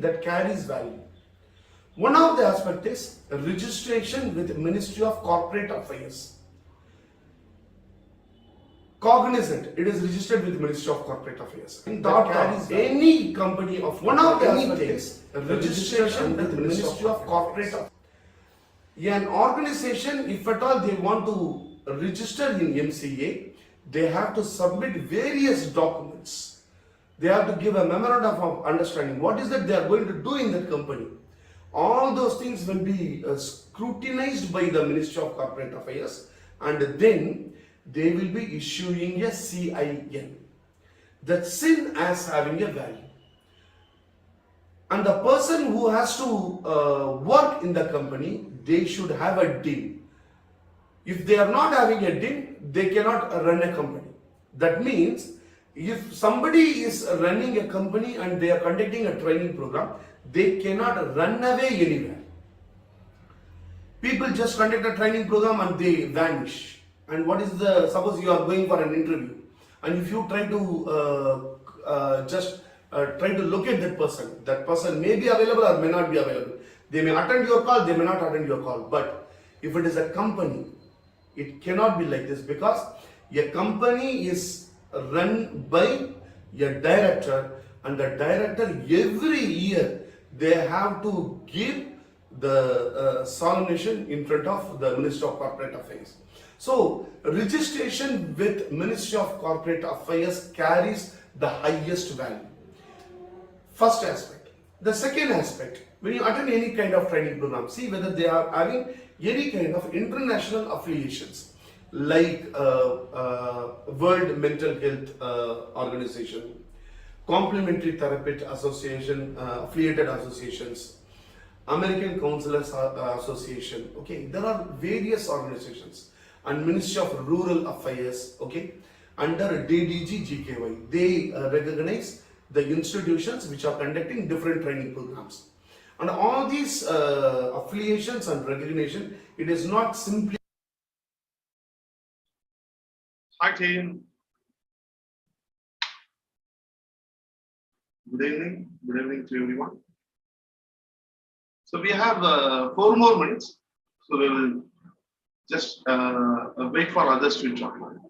that carries value. One of the aspects is registration with Ministry of Corporate Affairs. Cognizant, it is registered with Ministry of Corporate Affairs. That carries any company of one of the aspects is registration with Ministry of Corporate Affairs. An organization, if at all they want to register in MCA, they have to submit various documents. They have to give a memorandum of understanding. What is that they are going to do in that company? All those things will be scrutinized by the Ministry of Corporate Affairs, and then they will be issuing a CIN. That SIN as having a value. And the person who has to work in the company, they should have a DIN. If they are not having a DIN, they cannot run a company. That means, if somebody is running a company and they are conducting a training program, they cannot run away anywhere. People just conduct a training program and they vanish. And what is the, suppose you are going for an interview, and if you try to try to locate that person may be available or may not be available. They may attend your call, they may not attend your call. But if it is a company, it cannot be like this, because a company is run by a director, and the director every year they have to give the solemnation in front of the Ministry of Corporate Affairs. So registration with Ministry of Corporate Affairs carries the highest value. First aspect. The second aspect, when you attend any kind of training program, see whether they are having any kind of international affiliations, like World Mental Health Organization, Complementary Therapy Association, affiliated associations, American Counselors Association. Okay, there are various organizations, and Ministry of Rural Affairs. Okay, under DDG GKY, they recognize the institutions which are conducting different training programs. And all these affiliations and recognition, it is not simply. Hi team. Good evening. Good evening to everyone. So we have 4 more minutes. So we will just wait for others to join.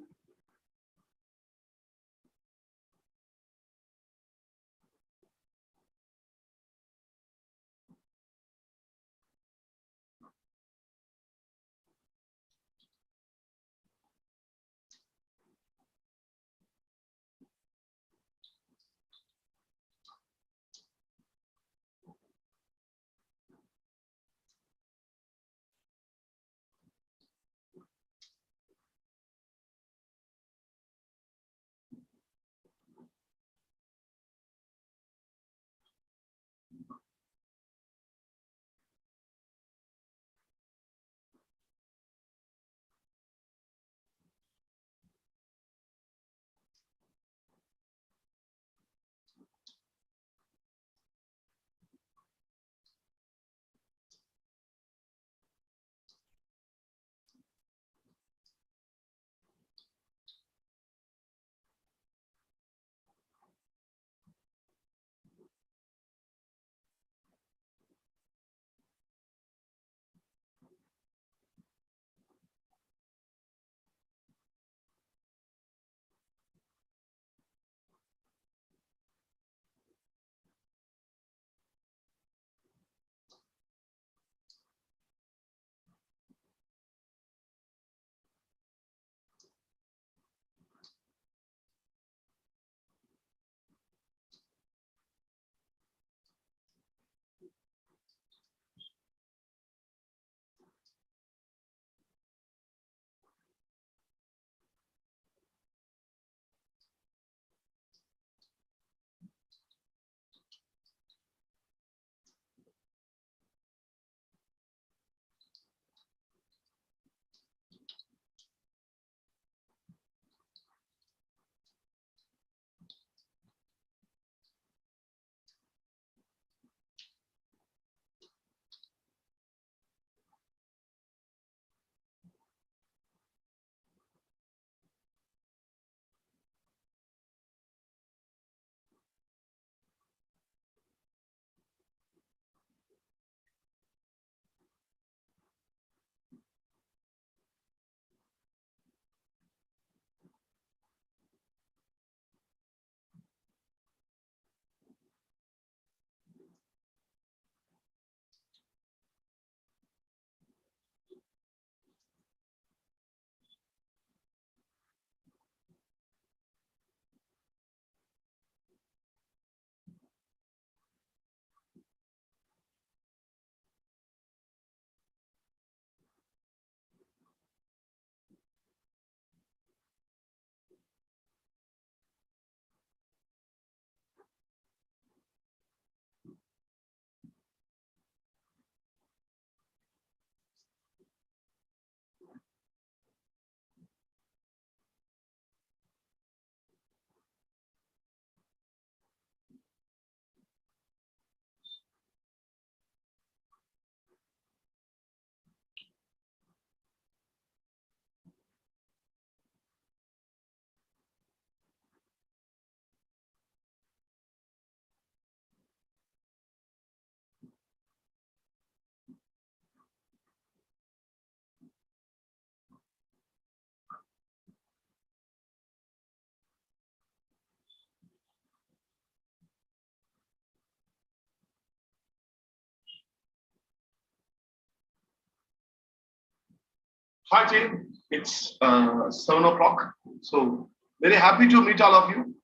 Hi team, it's 7 o'clock. So very happy to meet all of you.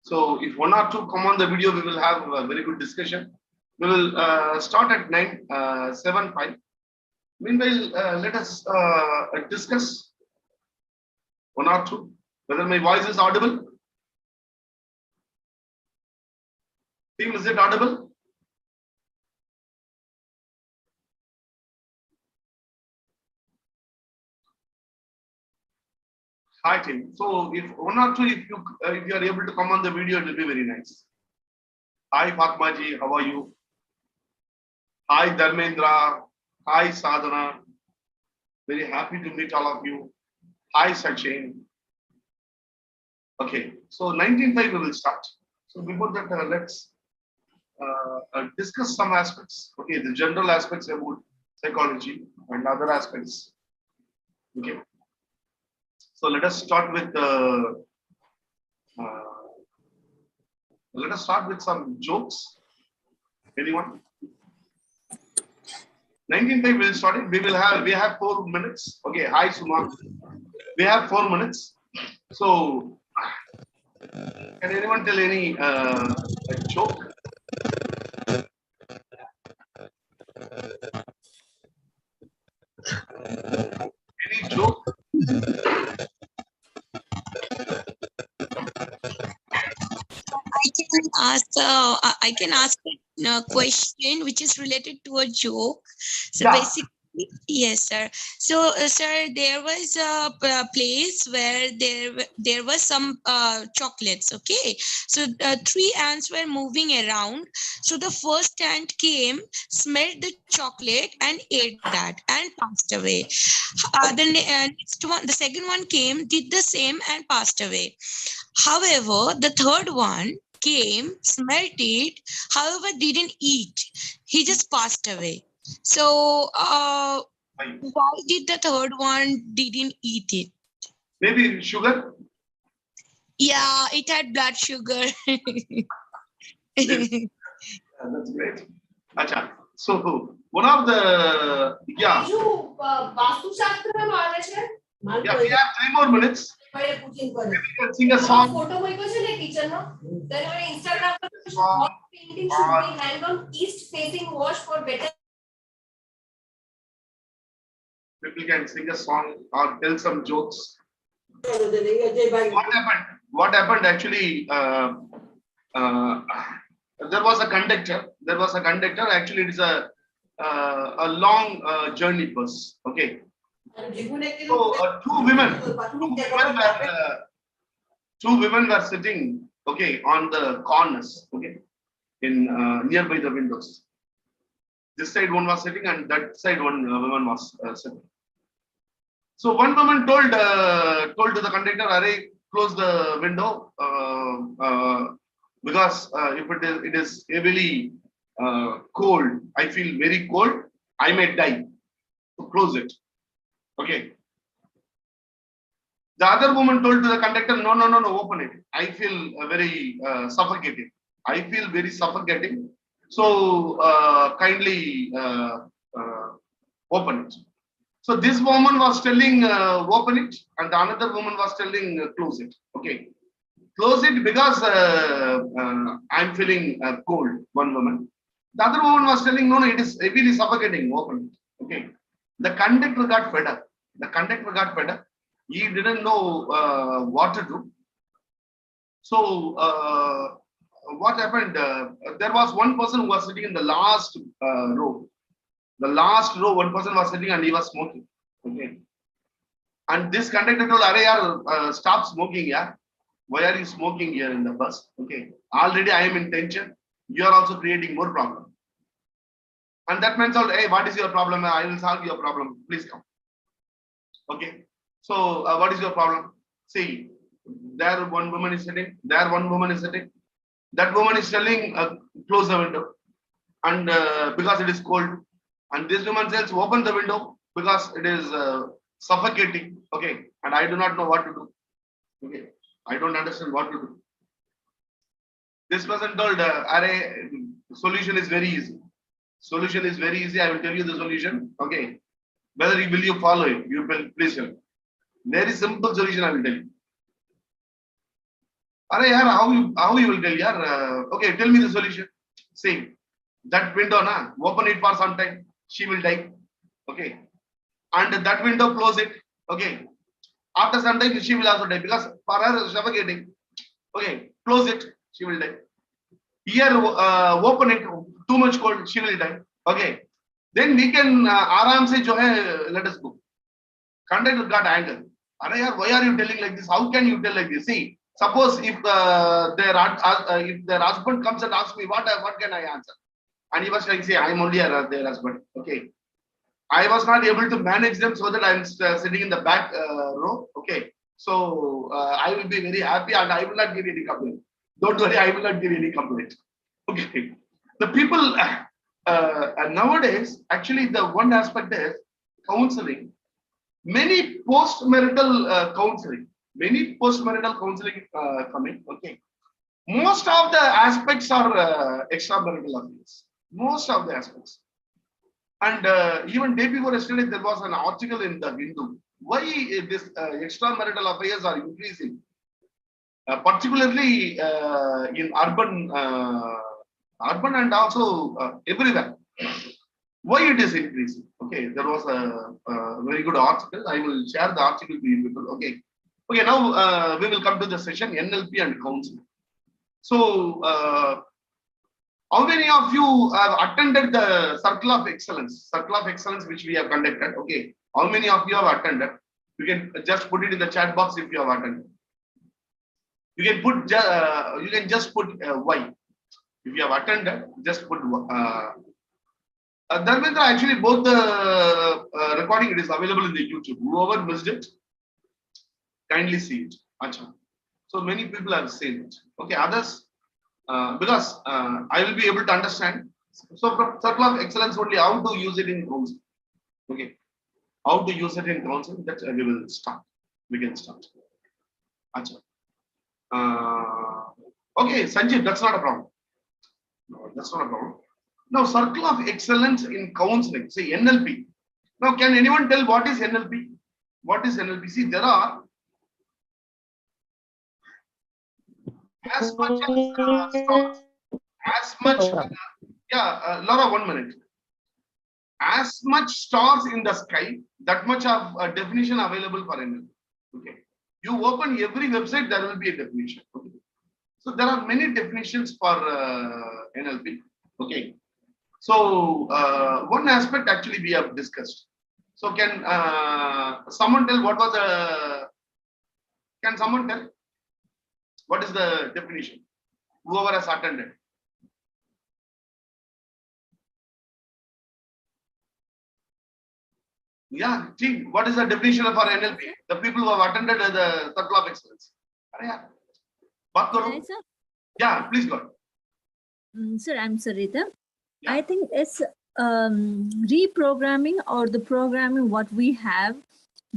So if one or two come on the video, we will have a very good discussion. We will start at 9:75. Meanwhile, let us discuss one or two whether my voice is audible. Team, is it audible? Hi team. So if one or two, if you are able to come on the video, it will be very nice. Hi Fatma ji, how are you? Hi Dharmendra. Hi Sadhana. Very happy to meet all of you. Hi Sachin. Okay, so 19.5 we will start. So before that, let's discuss some aspects. Okay, the general aspects about psychology and other aspects. Okay, so uh, let us start with some jokes. Anyone? 19.5 will start it. We have 4 minutes. Okay, hi Suma. We have 4 minutes. So can anyone tell any a joke? Any joke? I can ask a question which is related to a joke. So Yeah. basically, yes, sir. So, sir, there was a place where there was some chocolates. Okay, so three ants were moving around. So the first ant came, smelled the chocolate, and ate that, and passed away. Next one, the second one came, did the same, and passed away. However, the third one came, smelt it, however, didn't eat. He just passed away. So, why did the third one didn't eat it? Maybe sugar? Yeah, it had blood sugar. Yes. Yeah, that's great. Acha. So one of the yeah, we have 3 more minutes. Maybe we can sing a song. People can sing a song or tell some jokes. What happened? What happened actually? There was a conductor. There was a conductor. Actually, it is a long journey bus. Okay. So two women were sitting. Okay, on the corners. Okay, in nearby the windows. This side one was sitting, and that side one woman was sitting. So one woman told to the conductor, "Arey, close the window because if it is heavily cold, I feel very cold. I may die. So close it." Okay. The other woman told to the conductor, "No, no, no, no, open it. I feel very suffocating. I feel very suffocating. So kindly open it." So this woman was telling open it, and the another woman was telling close it. Okay, close it because I'm feeling cold. One woman. The other woman was telling no, no, it is heavily suffocating. Open it. Okay. The conductor got fed up. The conductor got fed up. He didn't know what to do. So what happened? There was one person who was sitting in the last row. The last row, one person was sitting and he was smoking. Okay. And this conductor told, "Arey yaar, stop smoking, yeah. Why are you smoking here in the bus? Okay. Already I am in tension. You are also creating more problem." And that man told, "Hey, what is your problem? I will solve your problem. Please come." Okay. So what is your problem? See, there one woman is sitting. There one woman is sitting. That woman is telling, close the window, and because it is cold. And this woman says, open the window because it is suffocating. Okay, and I do not know what to do. Okay, I don't understand what to do. This person told, solution is very easy. Solution is very easy. I will tell you the solution. Okay, Whether will you follow it? You will please tell. Very simple solution I will tell you. Are yaar, how you will tell yaar? Okay, tell me the solution. See, that window na, open it for some time. She will die. Okay, and that window close it. Okay, after some time she will also die because for her suffocating. Okay, close it. She will die. Here open it. Too much cold. She will die. Okay, then we can आराम से जो है let us go. Conductor got anger. Are yaar, why are you telling like this? How can you tell like this? See, suppose if their husband comes and asks me what can I answer, and he was like, say, I am only their husband. Okay, I was not able to manage them, so that I am sitting in the back row. Okay, so I will be very happy and I will not give any complaint. Don't worry, I will not give any complaint. Okay, the people nowadays, actually, the one aspect is counseling. Many post-marital counseling coming. Okay, most of the aspects are extramarital affairs. Most of the aspects. And even day before yesterday, there was an article in the Hindu. Why this extramarital affairs are increasing, particularly in urban and also everywhere. Why it is increasing? Okay, there was a very good article. I will share the article to you people. Okay, now we will come to the session NLP and counseling. So, how many of you have attended the Circle of Excellence? Circle of Excellence which we have conducted. Okay, how many of you have attended? You can just put it in the chat box if you have attended. You can put you can just put Y. If you have attended, just put Dharmendra, actually both the recording, it is available in the YouTube. Whoever missed it, kindly see it. Achha. So many people have seen it. Okay, others, because I will be able to understand. So from Circle of Excellence only, how to use it in counseling. Okay, how to use it in counseling, that we will start. We can start. Achha. Okay, Sanjeev, that's not a problem. No, that's not a problem. Now, Circle of Excellence in counseling. See, NLP. Now, can anyone tell what is NLP? What is NLP? See, there are as much Laura, 1 minute. As much stars in the sky, that much of definition available for NLP. Okay. You open every website, there will be a definition. Okay. So there are many definitions for NLP. Okay. So one aspect actually we have discussed. So can someone tell what was the? Can someone tell what is the definition? Whoever has attended. Yeah, see, what is the definition of our NLP? The people who have attended the Circle of Excellence. Yeah, please go ahead. Sir, I'm Sarita. Yeah. I think it's reprogramming or the programming what we have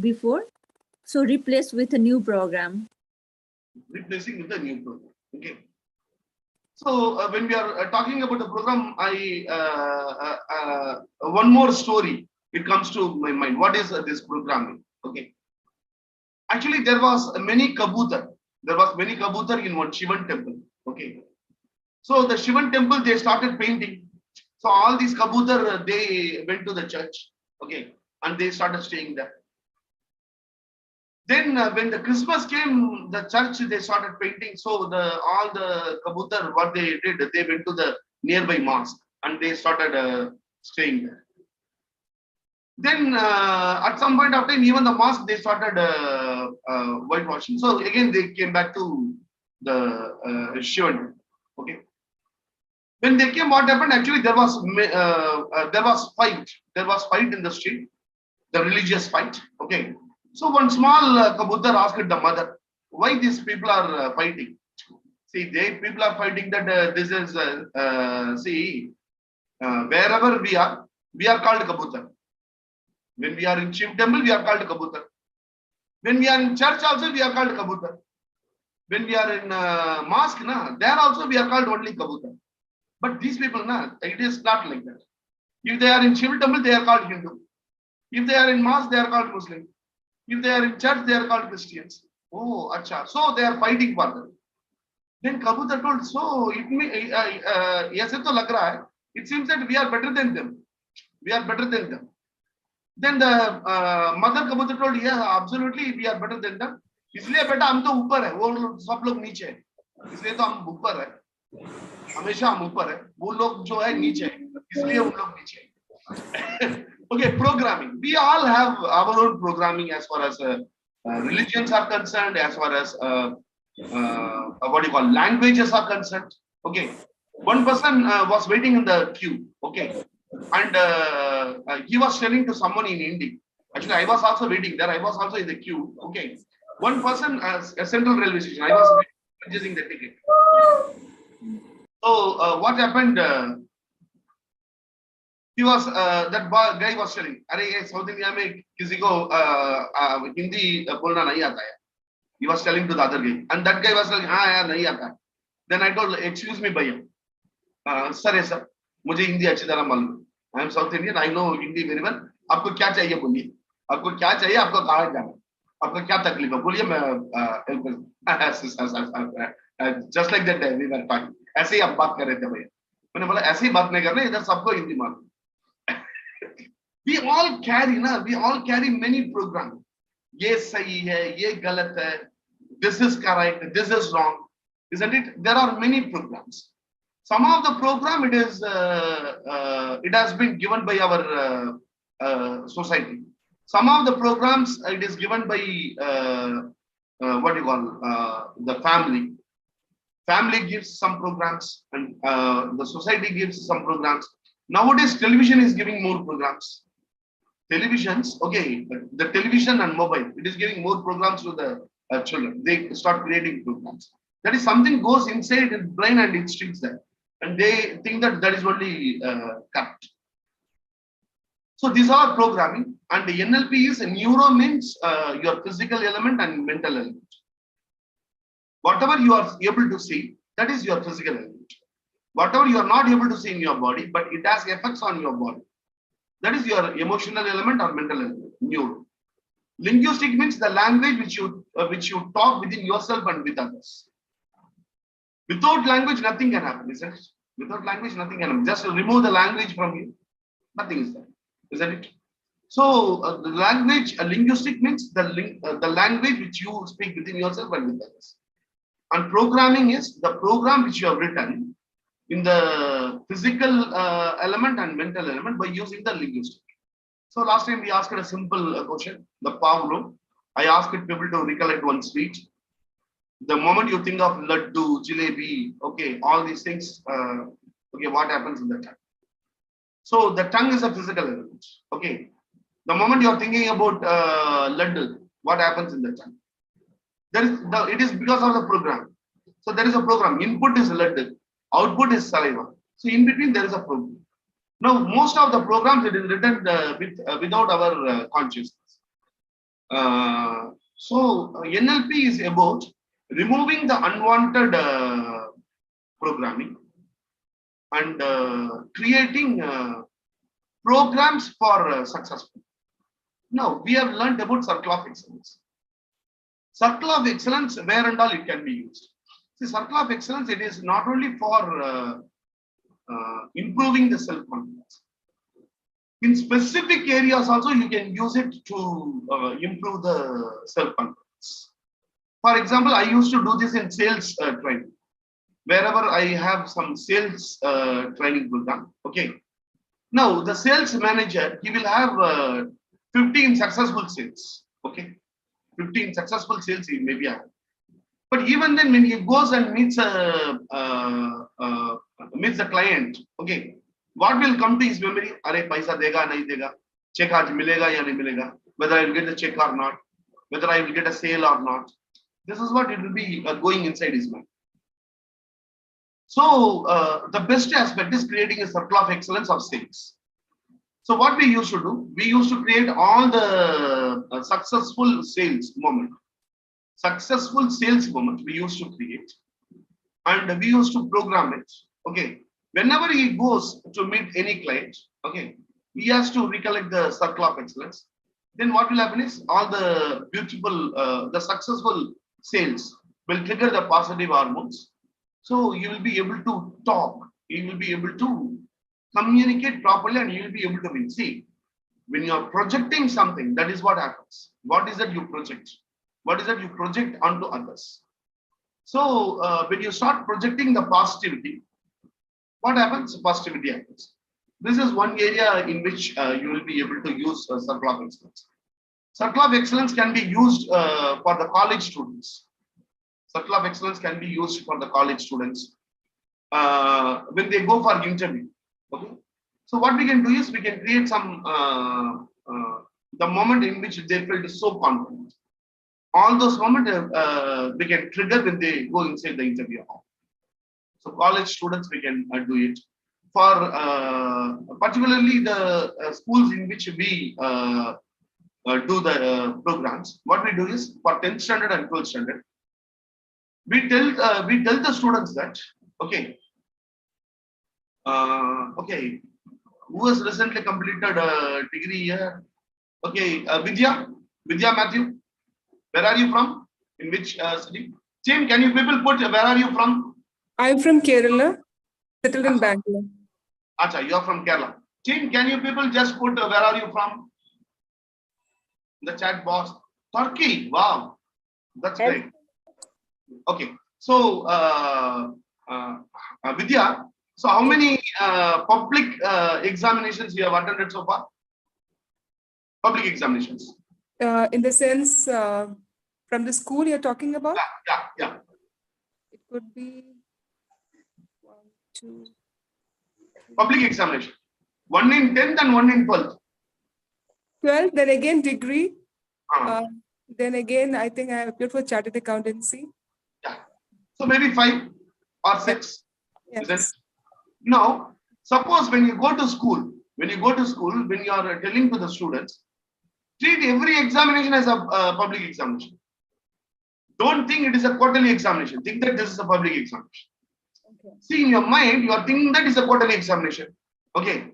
before, so replace with a new program. Replacing with a new program. Okay. So when we are talking about the program, one more story. It comes to my mind. What is this programming? Okay. Actually, there was many kabutar. There was many kabutar in one Shivan temple. Okay. So the Shivan temple, they started painting. So all these kabutar, they went to the church. Okay. And they started staying there. Then when the Christmas came, the church, they started painting. So all the kabutar, what they did, they went to the nearby mosque and they started staying there. Then at some point of time, even the mosque, they started whitewashing. So again, they came back to the Shivan. Okay. When they came, what happened? Actually, there was fight. There was fight in the street, the religious fight. Okay. So one small kabutar asked the mother, why these people are fighting? See, people are fighting that this is, wherever we are called kabutar. When we are in Shiv temple, we are called kabutar. When we are in church also, we are called kabutar. When we are in mosque, there also we are called only kabutar. But these people, it is not like that. If they are in Shiv temple, they are called Hindu. If they are in mosque, they are called Muslim. If they are in church, they are called Christians. Oh, acha. So they are fighting for them. Then Kabutar told, so it seems that we are better than them. We are better than them. Then the mother Kabutar told, yeah, absolutely, we are better than them. इसलिए बेटा हम तो ऊपर है, वो सब लोग नीचे है, इसलिए तो हम ऊपर है, हमेशा हम ऊपर है, वो लोग जो है नीचे है, इसलिए उन लोग नीचे है. Okay, programming. We all have our own programming as far as religions are concerned, as far as what do you call languages are concerned. Okay, one person was waiting in the queue. Okay, and he was telling to someone in Hindi. Actually, I was also waiting there. I was also in the queue. Okay, one person a central railway station. I was purchasing the ticket. So what happened? He was that guy was telling, "अरे South India में किसी को हिंदी बोलना नहीं आता है." He was telling to the other guy, and that guy was telling, "हाँ यार नहीं आता." Then I told, "Excuse me, भैया, sir sir, मुझे हिंदी अच्छी तरह मालूम है. I am South Indian. I know Hindi very well. आपको क्या चाहिए बोलिए. आपको क्या चाहिए, आपको कहाँ जाना, आपको क्या तकलीफ है बोलिए, मैं help कर." Just like that we were talking. ऐसे ही आप बात कर रहे थे भैया. मैंने बोला ऐसे ही बात नहीं कर रहे, इधर सबको हिंदी मालूम. We all carry many programs. ये सही है, ये गलत है, this is correct, this is wrong, isn't it? There are many programs. Some of the program it has been given by our society. Some of the programs it is given by what do you call the family. Family gives some programs, and the society gives some programs. Nowadays, television is giving more programs. Televisions, okay, the television and mobile, it is giving more programs to the children. They start creating programs. That is something goes inside the brain and it sticks there, and they think that that is only correct. So these are programming, and the NLP is neuro means your physical element and mental element. Whatever you are able to see, that is your physical element. Whatever you are not able to see in your body, but it has effects on your body, that is your emotional element or mental element, neuro. Linguistic means the language which you talk within yourself and with others. Without language, nothing can happen, isn't it? Without language, nothing can happen. Just remove the language from you, nothing is there, isn't it? So the language, linguistic means the language which you speak within yourself and with others. And programming is the program which you have written in the physical element and mental element by using the linguistic. So last time we asked a simple question, the Pavlov. I asked people to recollect one sweet. The moment you think of laddu, jalebi, okay, all these things, okay, what happens in the tongue? So the tongue is a physical element, okay. The moment you are thinking about laddu, what happens in the tongue? It is because of the program. So there is a program. Input is laddu, output is saliva. So in between there is a program. Now most of the programs it is written without our consciousness. So NLP is about removing the unwanted programming and creating programs for successful. Now we have learned about circle of excellence. Circle of excellence, where and all it can be used. See, circle of excellence, it is not only for improving the self-confidence. In specific areas also, you can use it to improve the self-confidence. For example, I used to do this in sales training. Wherever I have some sales training program, okay. Now, the sales manager, he will have 15 successful sales, okay. 15 successful sales he maybe have. But even then, when he goes and meets the client, okay, what will come to his memory? Arey, paisa dega, nahi dega, check aaj milega ya nahi milega, whether I will get the check or not, whether I will get a sale or not. This is what it will be going inside his mind. So the best aspect is creating a circle of excellence of sales. So what we used to do, we used to create all the successful sales moment. Successful sales moment we used to create, and we used to program it. Okay, whenever he goes to meet any client, okay, he has to recollect the circle of excellence. Then what will happen is all the beautiful, the successful sales will trigger the positive hormones. So you will be able to talk, you will be able to communicate properly, and you will be able to win. See, when you are projecting something, that is what happens. What is that you project? What is that you project onto others? So when you start projecting the positivity, what happens? Positivity happens. This is one area in which you will be able to use circle of excellence. Circle of excellence can be used for the college students. Circle of excellence can be used for the college students when they go for interview. Okay. So what we can do is we can create some the moment in which they felt so confident. All those moments we can trigger when they go inside the interview hall. So college students, we can do it. For particularly the schools in which we do the programs, what we do is for 10th standard and 12th standard, we tell the students that, okay, okay, who has recently completed a degree here? Okay, Vidya Matthew, where are you from? In which city? Tim, can you people put where are you from? I'm from Kerala, settled in Bangalore. Acha, you are from Kerala. Tim, can you people just put where are you from? The chat box. Turkey. Wow, that's great. Okay, so Vidya, so how many public examinations you have attended so far? Public examinations. In the sense, from the school you're talking about? Yeah. It could be 1, 2. Public examination. One in 10th and one in 12th. 12, then again degree. Uh, Then again, I think I applied for chartered accountancy. yeah. So maybe 5 or 6. Yes. Isn't it? Now, suppose when you go to school, when you are telling to the students, treat every examination as a public examination. Don't think it is a quarterly examination. Think that this is a public examination. Okay. See, in your mind, you are thinking that is a quarterly examination. Okay.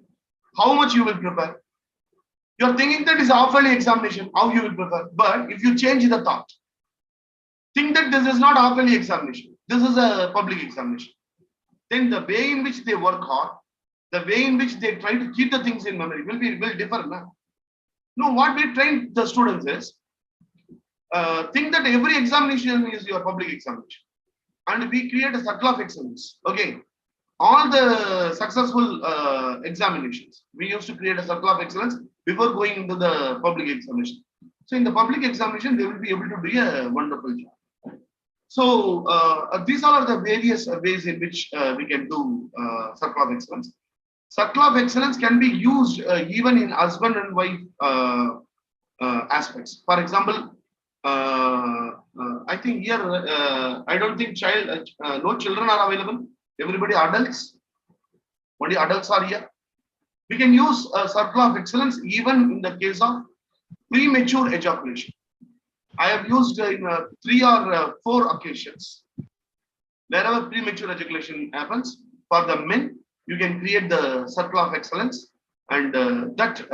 How much you will prepare? You are thinking that is a half-yearly examination. How you will prepare? But if you change the thought, think that this is not a half-yearly examination. This is a public examination. Then the way in which they work hard, the way in which they try to keep the things in memory will differ now. No, what we train the students is think that every examination is your public examination, and we create a circle of excellence. Okay, all the successful examinations, we used to create a circle of excellence before going into the public examination. So in the public examination, they will be able to do a wonderful job. So these are the various ways in which we can do circle of excellence. Circle of excellence can be used even in husband and wife aspects. For example, I think here I don't think no children are available. Everybody adults. Only adults are here. We can use a circle of excellence even in the case of premature ejaculation. I have used in 3 or 4 occasions. Wherever premature ejaculation happens, for the men, you can create the circle of excellence, and that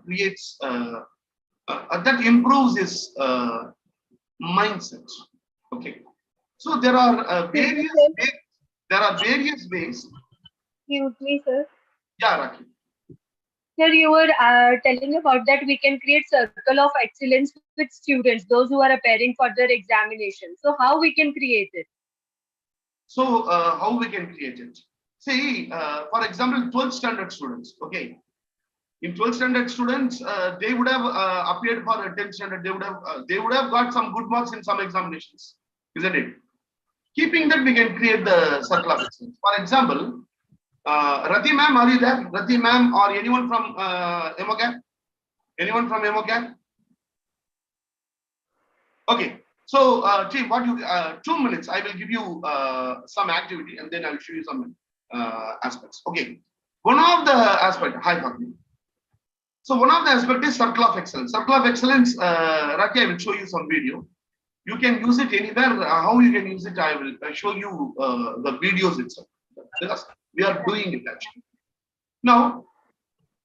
creates that improves his mindset. Okay, so there are various ways. There are various ways. Excuse me, sir. Yeah, Raki. Sir, you were telling about that we can create circle of excellence with students, those who are appearing for their examination. So how we can create it? So how we can create it? See, for example, 12th standard students. Okay, in 12th standard students, they would have appeared for 10th standard. They would have got some good marks in some examinations, isn't it? Keeping that, we can create the circle of excellence. For example, Rati ma'am, are you there? Rati ma'am, or anyone from Emocare? Anyone from Emocare? Okay. So, Chief, what you 2 minutes? I will give you some activity, and then I will show you some aspects. Okay. One of the aspect. Hi, Bhakti. So one of the aspect is circle of excellence. Circle of excellence. Rati, I will show you some video. You can use it anywhere. How you can use it, I will show you the videos itself. Because we are doing it actually. Now,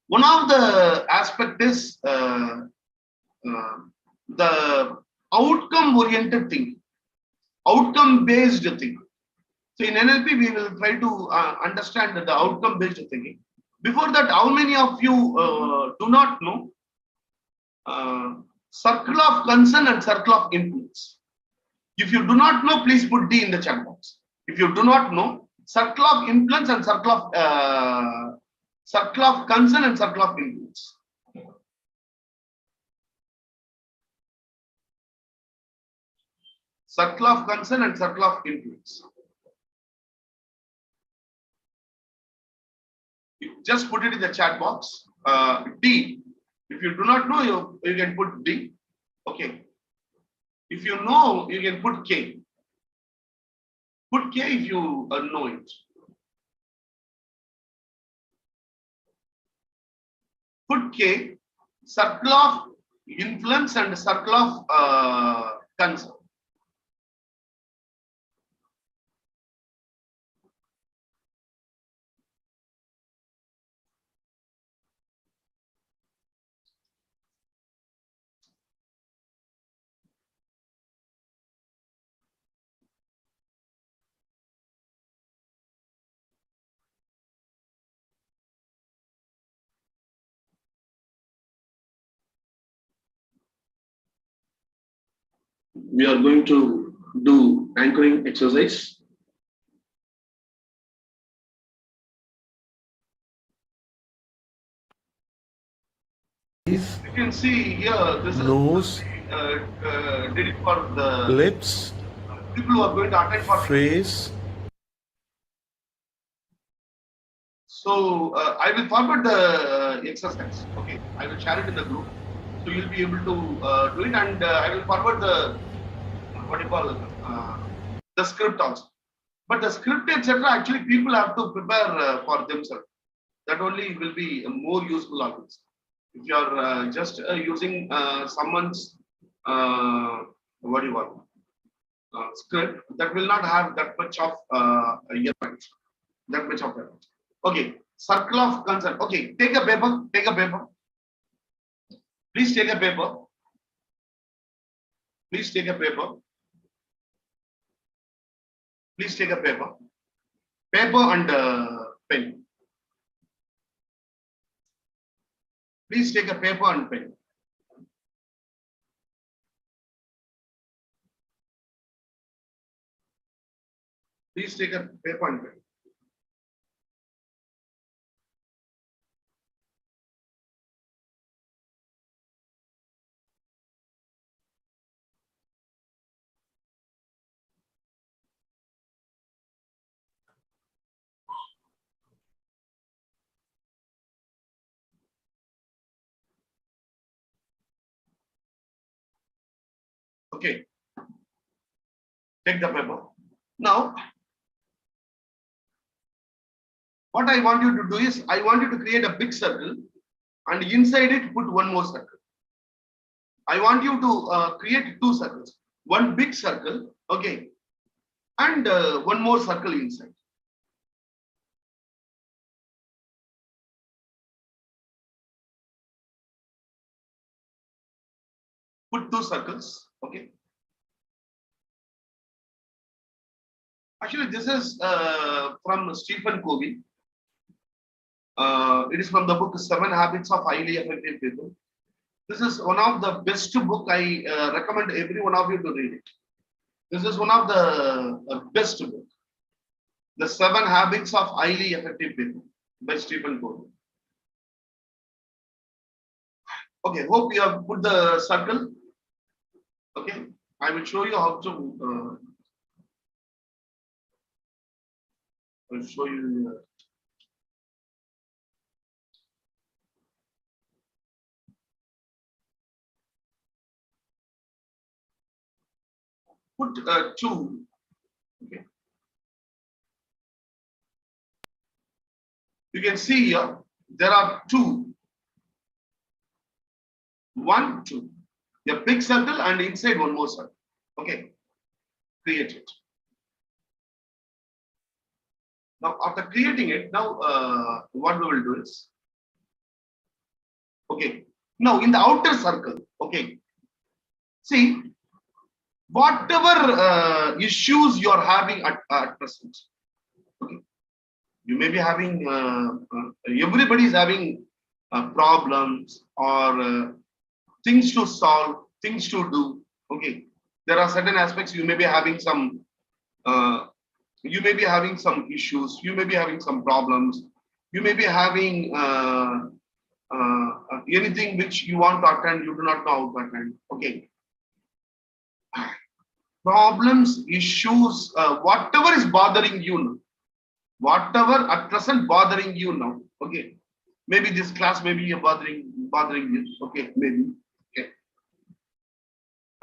One of the aspect is the outcome-oriented thinking, outcome-based thinking. So in NLP, we will try to understand the outcome-based thinking. Before that, how many of you do not know circle of concern and circle of influence? If you do not know, please put D in the chat box. If you do not know, circle of influence and circle of concern and circle of influence. Circle of concern and circle of influence. You just put it in the chat box. D. If you do not know, you can put D. Okay. If you know, you can put K. Put K if you know it. Put K, circle of influence and circle of concern. We are going to do anchoring exercise. You can see here, this Nose, is did it for the lips, people who are going to attend for face. So I will forward the exercise. Okay, I will share it in the group, so you'll be able to do it, and I will forward the what do you call the script also. But the script, etc., actually people have to prepare for themselves. That only will be more useful always. If you are just using someone's what do you call script, that will not have that much of effect. That much of effect. Okay, circle of concern. Okay, take a paper. Take a paper. Please take a paper. Please take a paper. Please take a paper. Paper and pen. Please take a paper and pen. Please take a paper and pen. Okay. Take the paper. Now, what I want you to do is, I want you to create a big circle and inside it put one more circle. I want you to create two circles. One big circle, okay, and one more circle inside. Put two circles, okay. Actually, this is from Stephen Covey. It is from the book 7 Habits of Highly Effective People. This is one of the best book. I recommend every one of you to read it. This is one of the best book. The 7 Habits of Highly Effective People by Stephen Covey. Okay, hope you have put the circle. Okay, I will show you how to. I will show you. Put 2. Okay. You can see here there are 2. 1, 2. A big circle and inside one more circle. Okay. Create it. Now, after creating it, now what we will do is Okay. Now in the outer circle, okay. See, whatever issues you are having at present, okay. You may be having, everybody is having problems or things to solve, things to do. Okay. There are certain aspects you may be having some, issues, you may be having some problems, you may be having anything which you want to attend, you do not know how to attend. Okay. Problems, issues, whatever is bothering you now, whatever at present bothering you now. Okay. Maybe this class may be bothering you. Okay, maybe. Okay.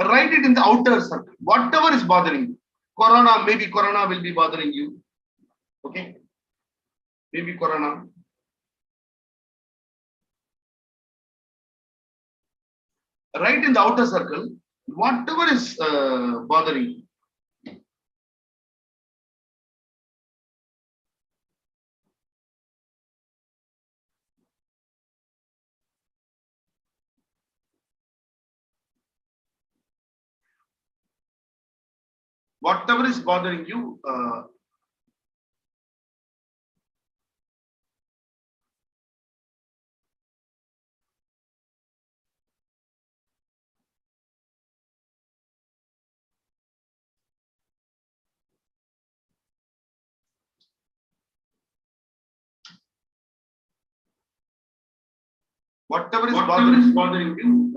Write it in the outer circle. Whatever is bothering you. Corona, maybe Corona will be bothering you. Okay. Maybe Corona. Write in the outer circle, whatever is bothering you. Whatever is bothering you, whatever is bothering you,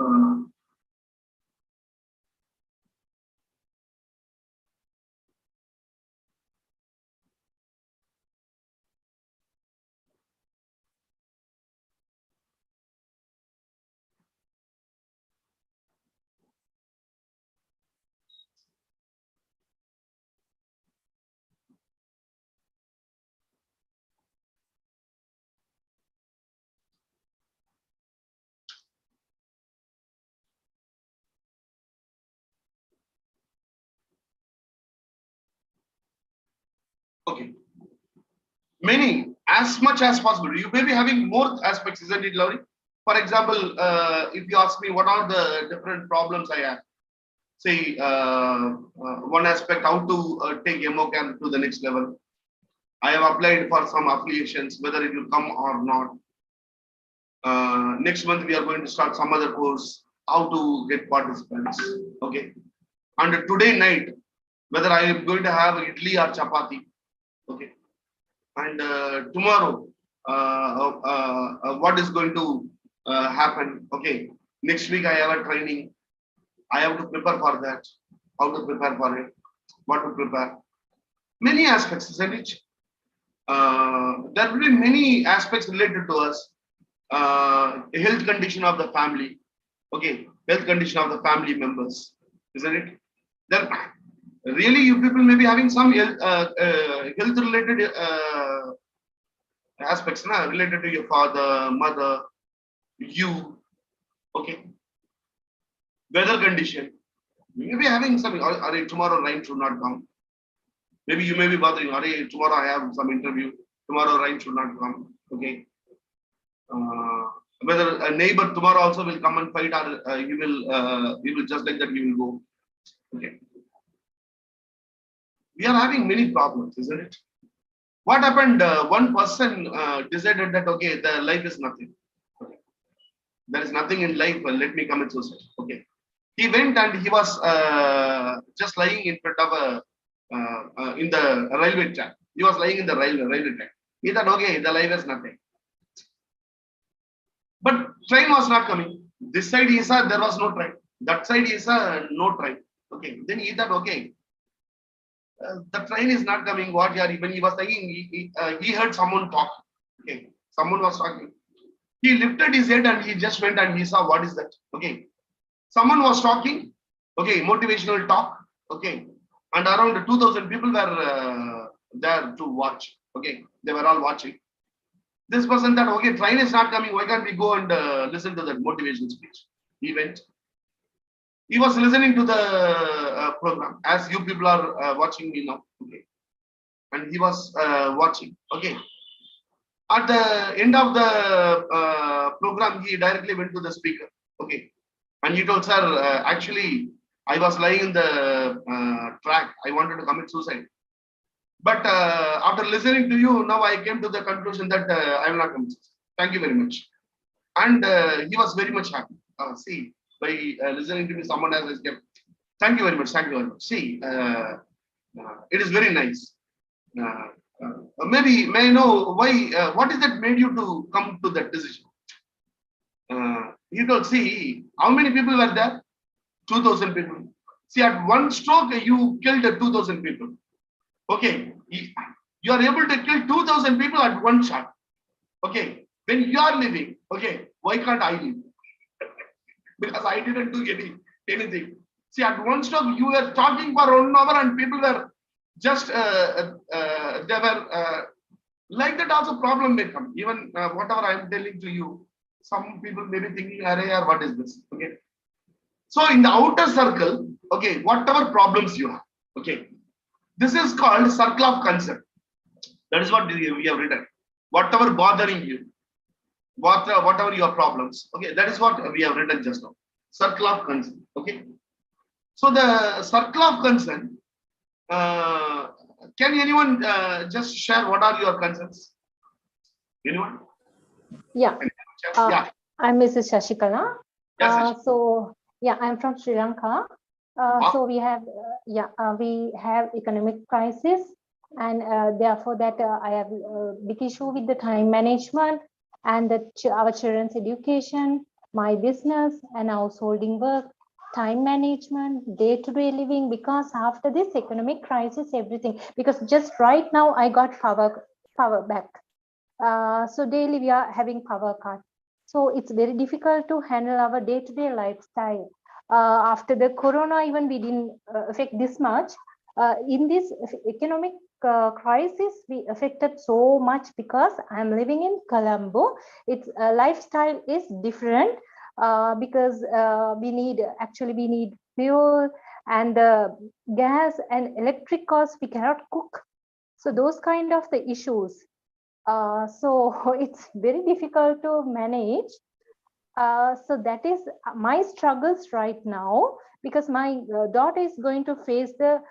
okay. Many, as much as possible. You may be having more aspects, isn't it, Laurie? For example, if you ask me what are the different problems I have, say one aspect, how to take Emocare to the next level. I have applied for some affiliations, whether it will come or not. Next month we are going to start some other course, how to get participants. Okay. And today night, whether I am going to have idli or chapati. Okay. And tomorrow, what is going to happen? Okay. Next week I have a training. I have to prepare for that. How to prepare for it? What to prepare? Many aspects, isn't it? There will be many aspects related to us. Health condition of the family. Okay. Health condition of the family members, isn't it? Then really you people may be having some health related aspects related to your father, mother, you. Okay. Weather condition. You may be having some, or tomorrow rain should not come. Maybe you may be bothering, tomorrow I have some interview, tomorrow rain should not come. Okay. Whether a neighbor tomorrow also will come and fight, or you will just like that, you will go. Okay. We are having many problems, isn't it? What happened? One person decided that, okay, the life is nothing. Okay. There is nothing in life. Let me commit suicide. Okay. He went and he was just lying in front of in the railway track. He was lying in the railway track. He thought, okay, the life is nothing. But train was not coming. This side he saw there was no train. That side he saw no train. Okay. Then he thought, okay, the train is not coming. What here? When he was thinking, he heard someone talk. Okay. Someone was talking. He lifted his head and he just went and he saw what is that. Okay. Someone was talking. Okay. Motivational talk. Okay. And around 2,000 people were there to watch. Okay. They were all watching. This person thought, okay, train is not coming. Why can't we go and listen to that motivational speech? He went. He was listening to the program, as you people are watching me now. Okay. And he was watching. Okay. At the end of the program, he directly went to the speaker. Okay. And he told, sir, actually, I was lying in the track. I wanted to commit suicide. But after listening to you, now I came to the conclusion that I will not commit suicide. Thank you very much. And he was very much happy. See, by listening to me, someone has escaped. Thank you very much. Thank you very much. See, it is very nice. Maybe may I know why? What is that made you to come to that decision? You don't see how many people were there? 2,000 people. See, at one stroke, you killed 2,000 people. Okay, you are able to kill 2,000 people at one shot. Okay, when you are living, okay, why can't I live? Because I didn't do anything. See, at one stroke, you were talking for 1 hour and people were just, they were like that also problem may come. Even whatever I am telling to you, some people may be thinking, array or what is this? Okay. So in the outer circle, okay, whatever problems you have, okay, this is called circle of concern. That is what we have written. Whatever bothering you, whatever your problems, okay, that is what we have written just now. Circle of concern, okay. So the circle of concern, can anyone just share what are your concerns? Anyone? Yeah. Yeah. I'm Mrs. Shashikala. Yes, So yeah, I'm from Sri Lanka. So we have we have economic crisis, and therefore that I have a big issue with the time management and our children's education, my business and householding work, time management, day-to-day living, because after this economic crisis, everything, because just right now I got power back. So daily we are having power cut. So it's very difficult to handle our day-to-day lifestyle. After the corona, even we didn't affect this much. In this economic crisis, we affected so much because I'm living in Colombo. Its lifestyle is different because we need fuel and gas and electric costs. We cannot cook. So those kind of the issues. So it's very difficult to manage. So that is my struggles right now, because my daughter is going to face the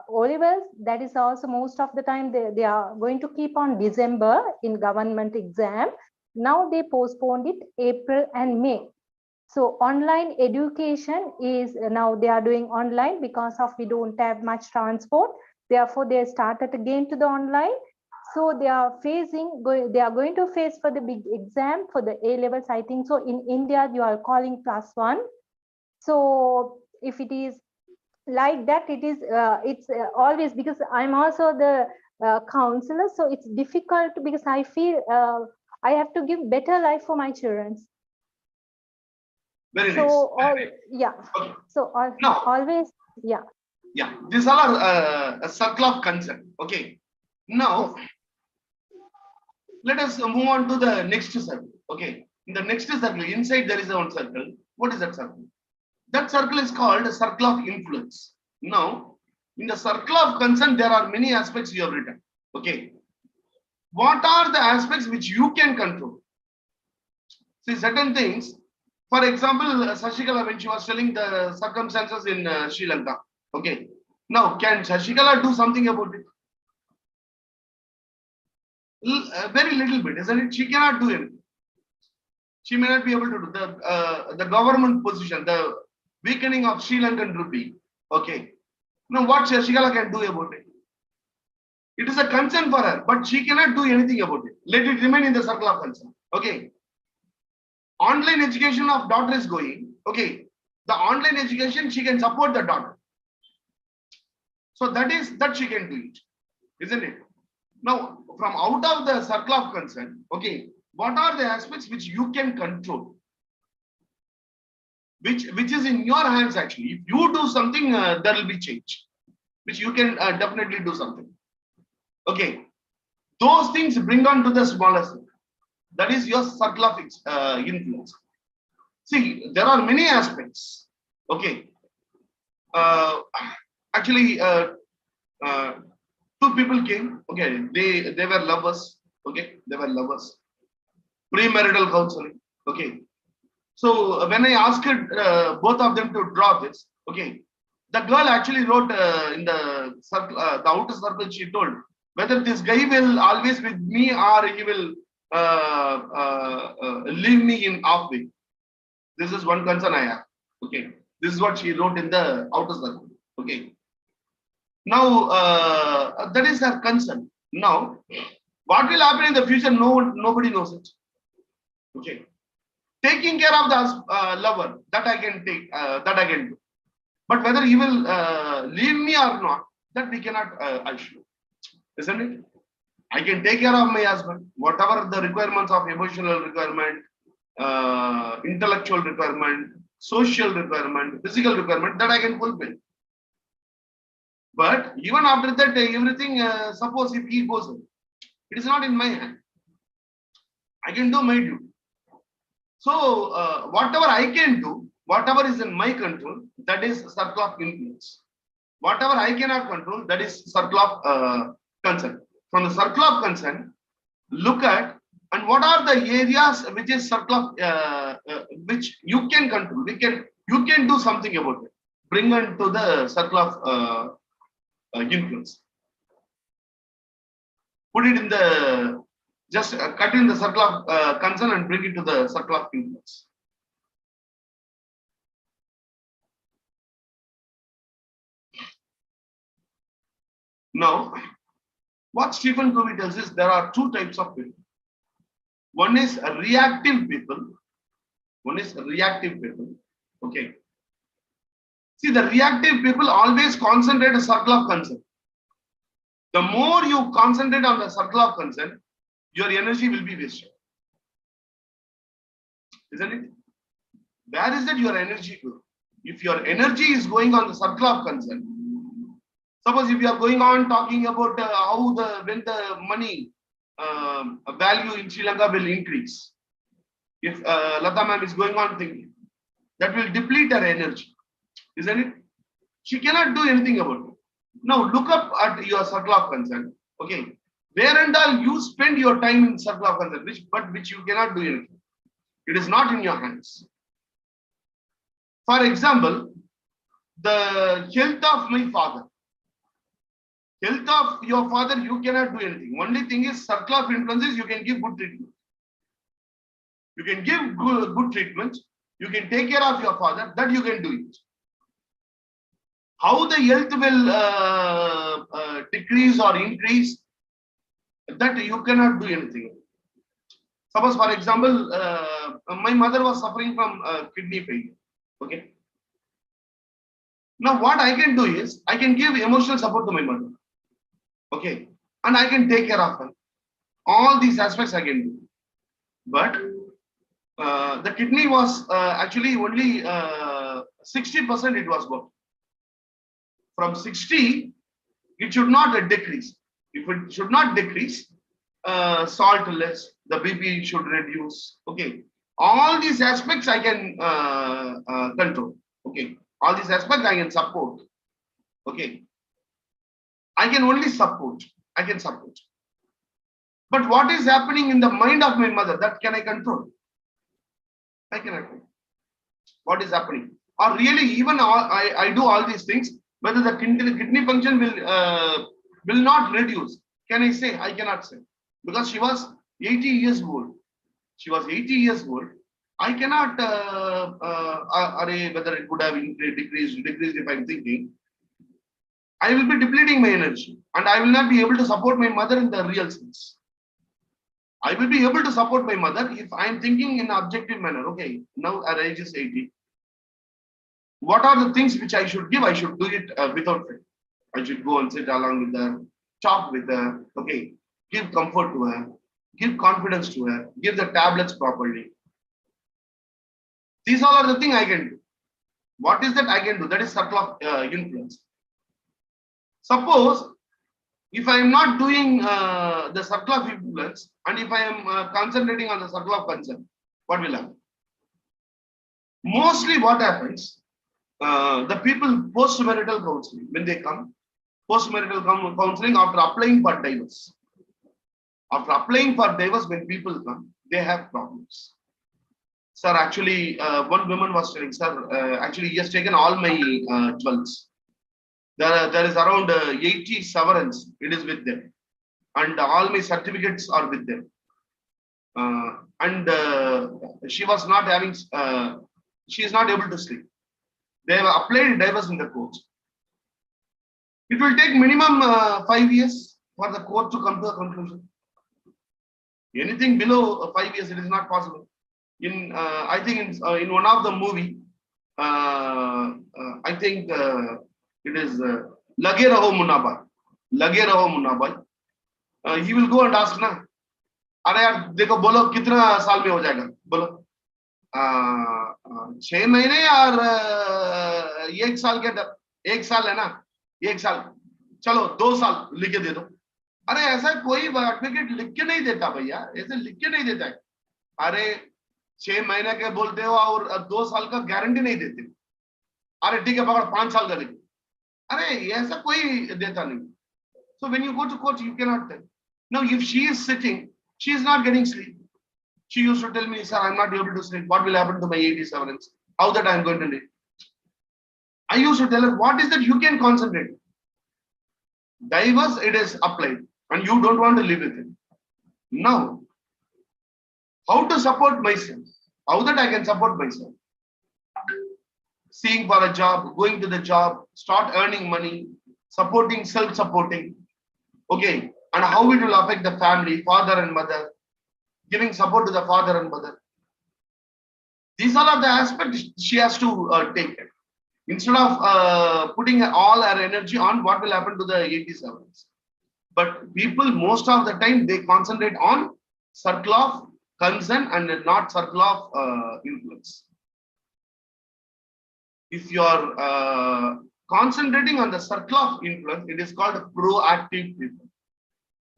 O-levels. That is also most of the time they are going to keep on December in government exam. Now they postponed it April and May. So online education is now they are doing online because of we don't have much transport. Therefore, they started again to the online. So they are going to face for the big exam for the A-levels, I think. So in India, you are calling +1. So if it is like that, it is it's always, because I'm also the counselor. So it's difficult because I feel I have to give better life for my children. Very so nice. Yeah. Okay. So Now, always, yeah. Yeah, these are a circle of concern. Okay. Now, let us move on to the next circle. Okay. In the next circle, inside there is one circle. What is that circle? That circle is called a circle of influence. Now, in the circle of concern, there are many aspects you have written. Okay. What are the aspects which you can control? See, certain things. For example, Shashikala, when she was telling the circumstances in Sri Lanka. Okay. Now, can Shashikala do something about it? Very little bit, isn't it? She cannot do anything. She may not be able to do the government position, the weakening of Sri Lankan rupee. Okay. Now, what Shashikala can do about it? It is a concern for her, but she cannot do anything about it. Let it remain in the circle of concern. Okay. Online education of daughter is going. Okay. The online education, she can support the daughter. So that she can do it, isn't it? Now, from out of the circle of concern, okay, what are the aspects which you can control? Which is in your hands actually. If you do something, there will be change. Which you can definitely do something. Okay. Those things bring on to the smaller circle. That is your circle of influence. See, there are many aspects. Okay. Actually, two people came. Okay, they were lovers. Okay, they were lovers. Pre-marital counseling. Okay. So when I asked both of them to draw this, okay, the girl actually wrote in the circle, the outer circle. She told whether this guy will always with me or he will leave me in halfway. This is one concern I have. Okay, this is what she wrote in the outer circle. Okay. Now that is her concern. Now, what will happen in the future? Nobody knows it. Okay. Taking care of the lover, that I can take, that I can do. But whether he will leave me or not, that we cannot assure, isn't it? I can take care of my husband, whatever the requirements of emotional requirement, intellectual requirement, social requirement, physical requirement, that I can fulfill. But even after that, everything, suppose if he goes, it is not in my hand. I can do my duty. So whatever I can do, whatever is in my control, that is circle of influence. Whatever I cannot control, that is circle of concern. From the circle of concern, look at and what are the areas which is circle of which you can control. You can do something about it. Bring into the circle of influence. Put it in the just cut in the circle of concern and bring it to the circle of influence. Now, what Stephen Covey tells is there are two types of people. One is reactive people. One is reactive people. Okay. See, the reactive people always concentrate a circle of concern. The more you concentrate on the circle of concern, your energy will be wasted. Isn't it? Where is that your energy go? If your energy is going on the circle of concern, suppose if you are going on talking about how when the money value in Sri Lanka will increase, if Lata ma'am is going on thinking, that will deplete her energy, isn't it? She cannot do anything about it. Now look up at your circle of concern. Okay, where and all you spend your time in circle of concern, which you cannot do anything. It is not in your hands. For example, the health of my father. Health of your father, you cannot do anything. Only thing is circle of influences, you can give good treatment. You can give good treatment. You can take care of your father, that you can do it. How the health will decrease or increase, that you cannot do anything. Suppose, for example, my mother was suffering from kidney failure. Okay. Now, what I can do is, I can give emotional support to my mother. Okay. And I can take care of her. All these aspects I can do. But the kidney was actually only 60% it was worked. From 60, it should not decrease. If it should not decrease, salt less, the BP should reduce. Okay. All these aspects I can control. Okay. All these aspects I can support. Okay. I can only support. I can support. But what is happening in the mind of my mother, that can I control? I cannot control. What is happening? Or really, even I do all these things, whether the kidney function will not reduce. Can I say? I cannot say. Because she was 80 years old. She was 80 years old. I cannot, whether it could have decreased if I'm thinking. I will be depleting my energy and I will not be able to support my mother in the real sense. I will be able to support my mother if I am thinking in an objective manner. Okay, now her age is 80. What are the things which I should give? I should do it without fear. I should go and sit along with her, talk with her, okay, give comfort to her, give confidence to her, give the tablets properly. These all are the things I can do. What is that I can do? That is circle of influence. Suppose if I am not doing the circle of influence and if I am concentrating on the circle of concern, what will happen? Mostly what happens, the people post-marital counseling, when they come, post-marital counseling after applying for divorce. After applying for divorce, when people come, they have problems. Sir, actually, one woman was telling, sir, actually, he has taken all my jewels. There is around 80 sovereigns, it is with them. And all my certificates are with them. And she was not having, she is not able to sleep. They have applied divorce in the court. It will take minimum 5 years for the court to come to a conclusion. Anything below 5 years, it is not possible. In I think in one of the movie, I think it is Lage Raho Munna Bhai. Lage Raho Munna Bhai. He will go and ask na, अरे यार देखो बोलो कितना साल में हो जाएगा बोलो 6 महीने और 1 साल के 1 साल है ना 1 साल चलो 2 साल लिख के दे दो अरे ऐसा कोई एडवोकेट लिख के नहीं देता भैया ऐसे लिख के नहीं देता है अरे 6 महीने के बोलते हो और 2 साल का गारंटी नहीं देते अरे ठीक है पकड़ 5 साल का लिख अरे ऐसा कोई देता नहीं so when you go to court you cannot tell now if she is sitting she is not getting sleep. She used to tell me, sir, I'm not able to sleep. What will happen to my 87? How that I'm going to live? I used to tell her, what is that you can concentrate? Divorce, it is applied and you don't want to live with it. Now, how to support myself? How that I can support myself? Seeing for a job, going to the job, start earning money, supporting, self-supporting. Okay. And how it will affect the family, father and mother, giving support to the father and mother. These are all the aspects she has to take care. Instead of putting all her energy on what will happen to the 87s. But people, most of the time, they concentrate on circle of concern and not circle of influence. If you are concentrating on the circle of influence, it is called proactive people.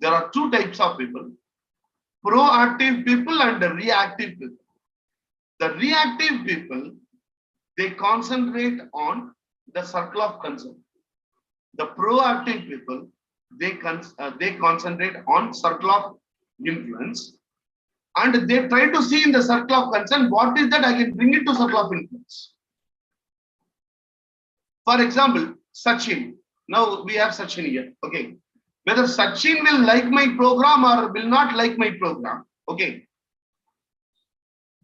There are 2 types of people, proactive people and reactive people. The reactive people, they concentrate on the circle of concern. The proactive people, they concentrate on circle of influence and they try to see in the circle of concern, what is that I can bring it to circle of influence. For example, Sachin. Now we have Sachin here, okay. Whether Sachin will like my program or will not like my program, okay.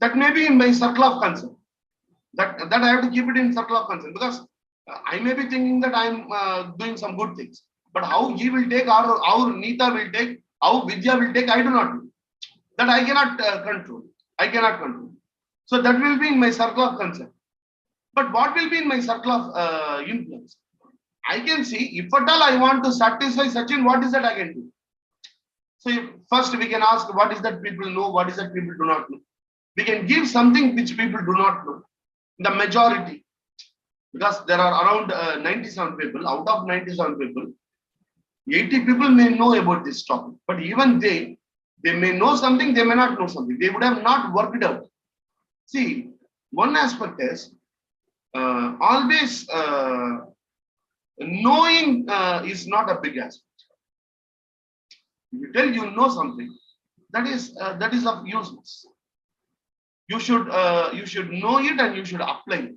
That may be in my circle of concern. That I have to keep it in circle of concern because I may be thinking that I am doing some good things. But how he will take, how Nita will take, how Vidya will take, I do not know. That I cannot control. I cannot control. So that will be in my circle of concern. But what will be in my circle of influence? I can see, if at all I want to satisfy Sachin, what is that I can do? So first we can ask, what is that people know, what is that people do not know? We can give something which people do not know. The majority, because there are around 97 people, out of 97 people, 80 people may know about this topic, but even they may know something, they may not know something. They would have not worked it out. See, one aspect is always knowing is not a big aspect. If you tell you know something, that is of useless. You should know it and you should apply it.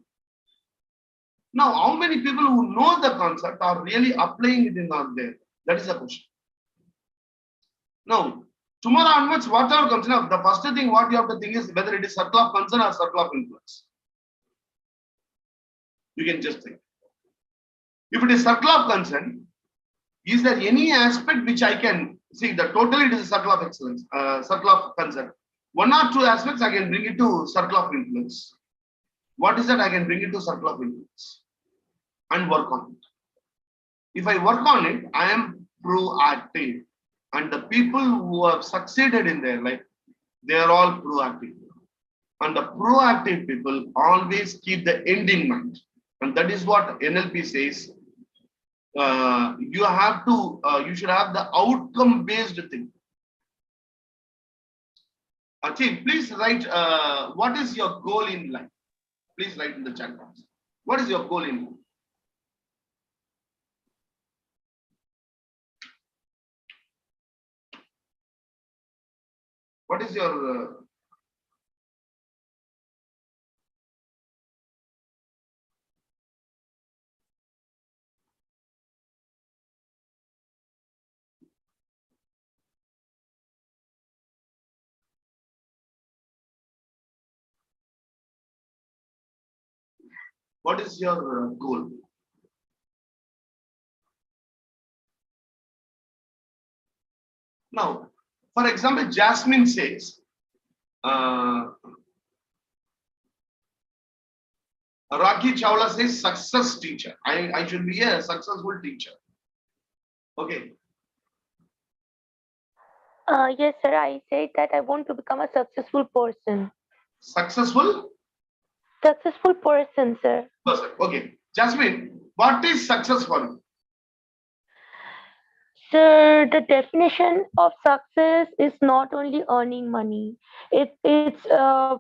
Now, how many people who know the concept are really applying it in out there? That is the question. Now, tomorrow onwards, whatever comes now, the first thing what you have to think is whether it is circle of concern or circle of influence. You can just think. If it is circle of concern, is there any aspect which I can see? The total it is a circle of excellence, circle of concern. 1 or 2 aspects I can bring it to circle of influence. What is that I can bring it to circle of influence and work on it. If I work on it, I am proactive. And the people who have succeeded in their life, they are all proactive. And the proactive people always keep the end in mind. And that is what NLP says. You have to, you should have the outcome based thing. Achim, please write, what is your goal in life? Please write in the chat box. What is your goal in life? What is your goal? Now, for example, Jasmine says, Raki Chawla says success teacher. I should be a successful teacher. Okay. Yes, sir. I said that I want to become a successful person. Successful Successful person, sir. person. Okay. Jasmine, what is success for you? Sir, the definition of success is not only earning money. It's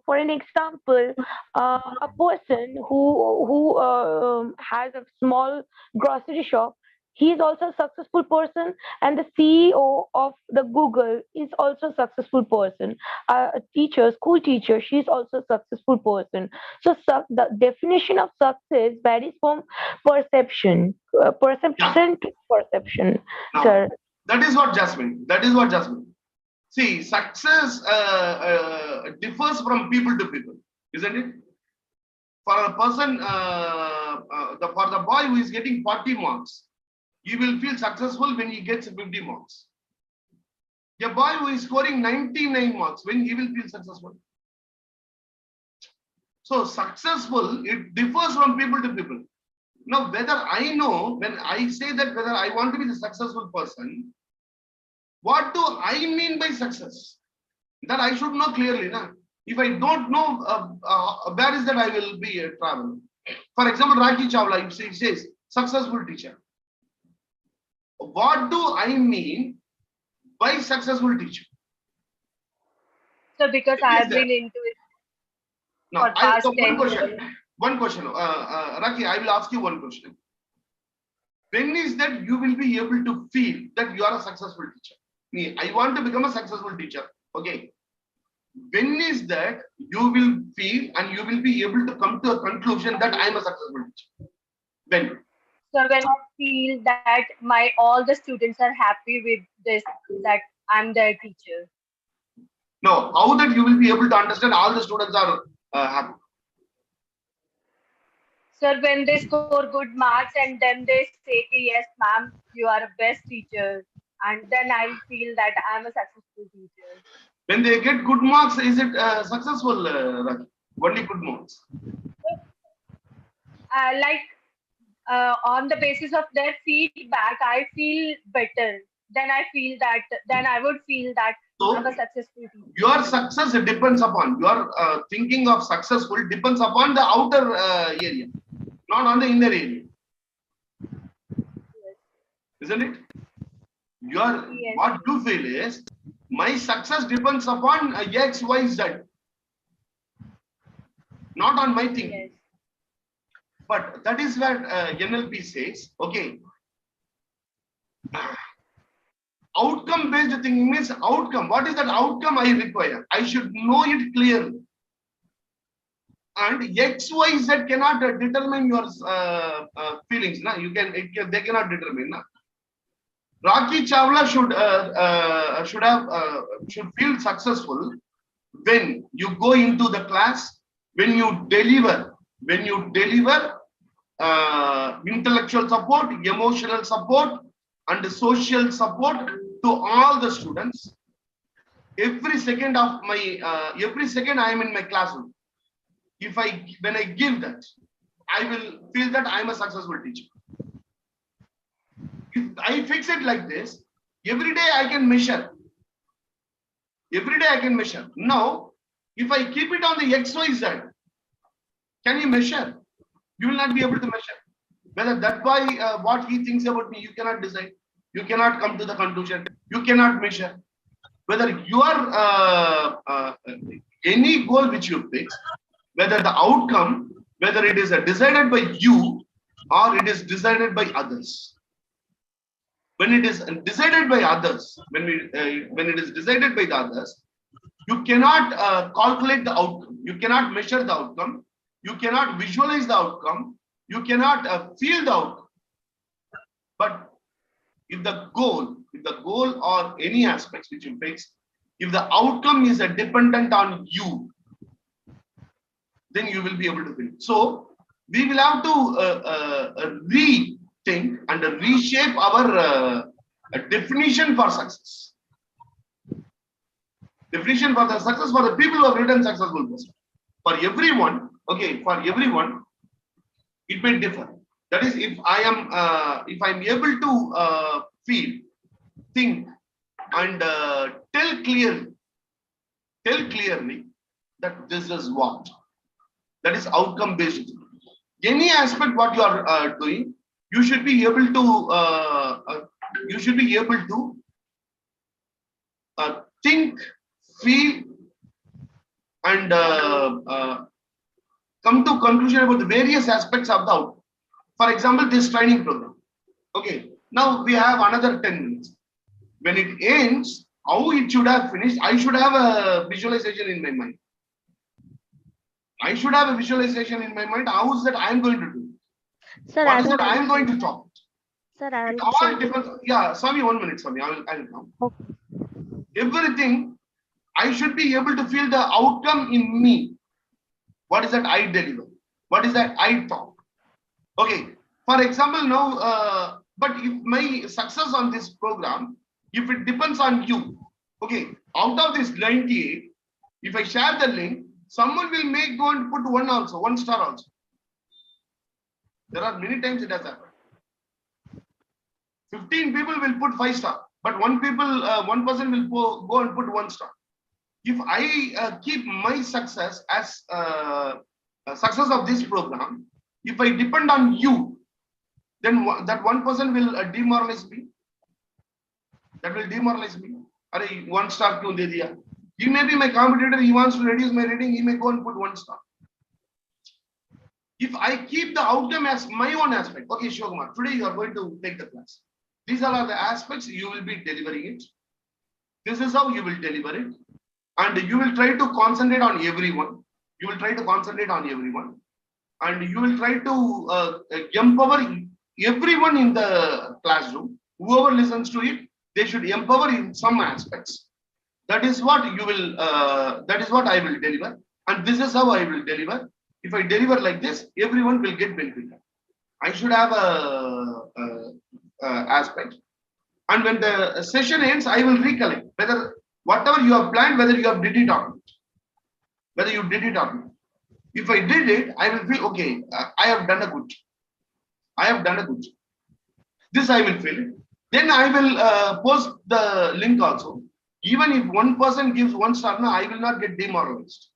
for an example, a person who has a small grocery shop. He is also a successful person, and the CEO of the Google is also a successful person. A teacher, school teacher, she is also a successful person. So, the definition of success varies from perception, perception to perception. Now, Sir, that is what Jasmine. That is what Jasmine. See, success differs from people to people, isn't it? For a person, for the boy who is getting 40 marks, he will feel successful when he gets 50 marks. A boy who is scoring 99 marks, when he will feel successful. So successful, it differs from people to people. Now, whether I know, when I say that whether I want to be the successful person, what do I mean by success? That I should know clearly. Nah? If I don't know, where is that I will be traveling? For example, Raki Chawla, if she says successful teacher. What do I mean by successful teacher? So because I have been into it Now, for past 10 one years. question. One question. Raki, I will ask you one question. When is that you will be able to feel that you are a successful teacher? Me, I want to become a successful teacher. Okay. When is that you will feel and you will be able to come to a conclusion that I am a successful teacher? When? So when I feel that all the students are happy with this, that I'm their teacher. No, how that you will be able to understand all the students are happy? So when they score good marks and then they say, yes, ma'am, you are a best teacher. And then I'll feel that I'm a successful teacher. When they get good marks, is it successful, Raki? Only good marks? On the basis of their feedback, I feel better. Then I would feel that So, I'm a successful teacher. your success depends upon, your thinking of successful depends upon the outer area, not on the inner area. Yes. Isn't it? Your Yes. What you feel is, my success depends upon X, Y, Z, not on my thinking. Yes. But that is where NLP says, okay, outcome based thinking means outcome. What is that outcome I require? I should know it clearly. And X, Y, Z cannot determine your feelings. Na? They cannot determine. Na? Raki Chawla should feel successful when you go into the class, when you deliver intellectual support, emotional support, and social support to all the students. Every second I am in my classroom. When I give that, I will feel that I am a successful teacher. If I fix it like this, every day I can measure. Now, if I keep it on the XYZ, can you measure? You will not be able to measure. Whether that boy, what he thinks about me, you cannot decide. You cannot come to the conclusion. You cannot measure. Whether you are any goal which you fix, whether the outcome, whether it is decided by you or it is decided by others. When it is decided by others, when it is decided by the others, You cannot calculate the outcome. You cannot measure the outcome. You cannot visualize the outcome. You cannot feel the outcome. But if the goal or any aspects which you fix, if the outcome is dependent on you, then you will be able to feel it. So we will have to rethink and reshape our definition for success. Definition for the success for the people who have written successful books. For everyone, okay, for everyone, it may differ. That is, if I'm able to feel, think, and tell clearly that this is what. That is outcome based. Any aspect what you are doing, you should be able to think, feel, and come to conclusion about the various aspects of the outcome. For example, this training program. Okay, now we have another 10 minutes. When it ends, how it should have finished, I should have a visualization in my mind. I should have a visualization in my mind. How is that I am going to do? Sir, What is that I am going to talk? Sir, It all depends. Yeah, Swami, 1 minute, Swami. I will come. Okay. Everything, I should be able to feel the outcome in me. What is that I deliver? What is that I talk? Okay. For example, now, but if my success on this program, if it depends on you, okay, out of this 98, if I share the link, someone will go and put 1 star also. There are many times it has happened. 15 people will put 5 star, but one person will go and put 1 star. If I keep my success as success of this program, if I depend on you, then that one person will demoralize me. That will demoralize me. Are 1 star kyun de diya? He may be my competitor. He wants to reduce my rating. He may go and put 1 star. If I keep the outcome as my own aspect, okay, Shivakumar, today you are going to take the class. These are the aspects you will be delivering it. This is how you will deliver it. And you will try to concentrate on everyone. You will try to concentrate on everyone. And you will try to empower everyone in the classroom. Whoever listens to it, they should empower in some aspects. That is what you will. That is what I will deliver, and this is how I will deliver. If I deliver like this, everyone will get benefit. I should have a aspect, and when the session ends, I will recollect whether whatever you have planned, whether you have did it or not. Whether you did it or not. If I did it, I will feel okay. I have done a good. I have done a good. This I will feel. Then I will post the link also. Even if one person gives 1 star, I will not get demoralized.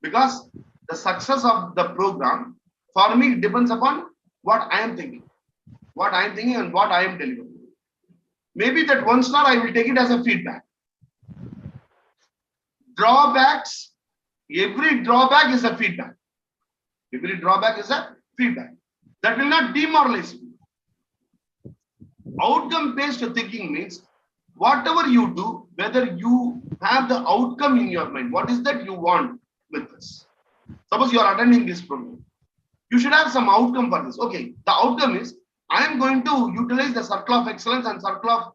Because the success of the program, for me, depends upon what I am thinking. What I am thinking and what I am delivering. Maybe that 1 star, I will take it as a feedback. Drawbacks, every drawback is a feedback. Every drawback is a feedback. That will not demoralize me. Outcome-based thinking means whatever you do, whether you have the outcome in your mind, what is that you want with this? Suppose you are attending this program. You should have some outcome for this. Okay, the outcome is I am going to utilize the circle of excellence and circle of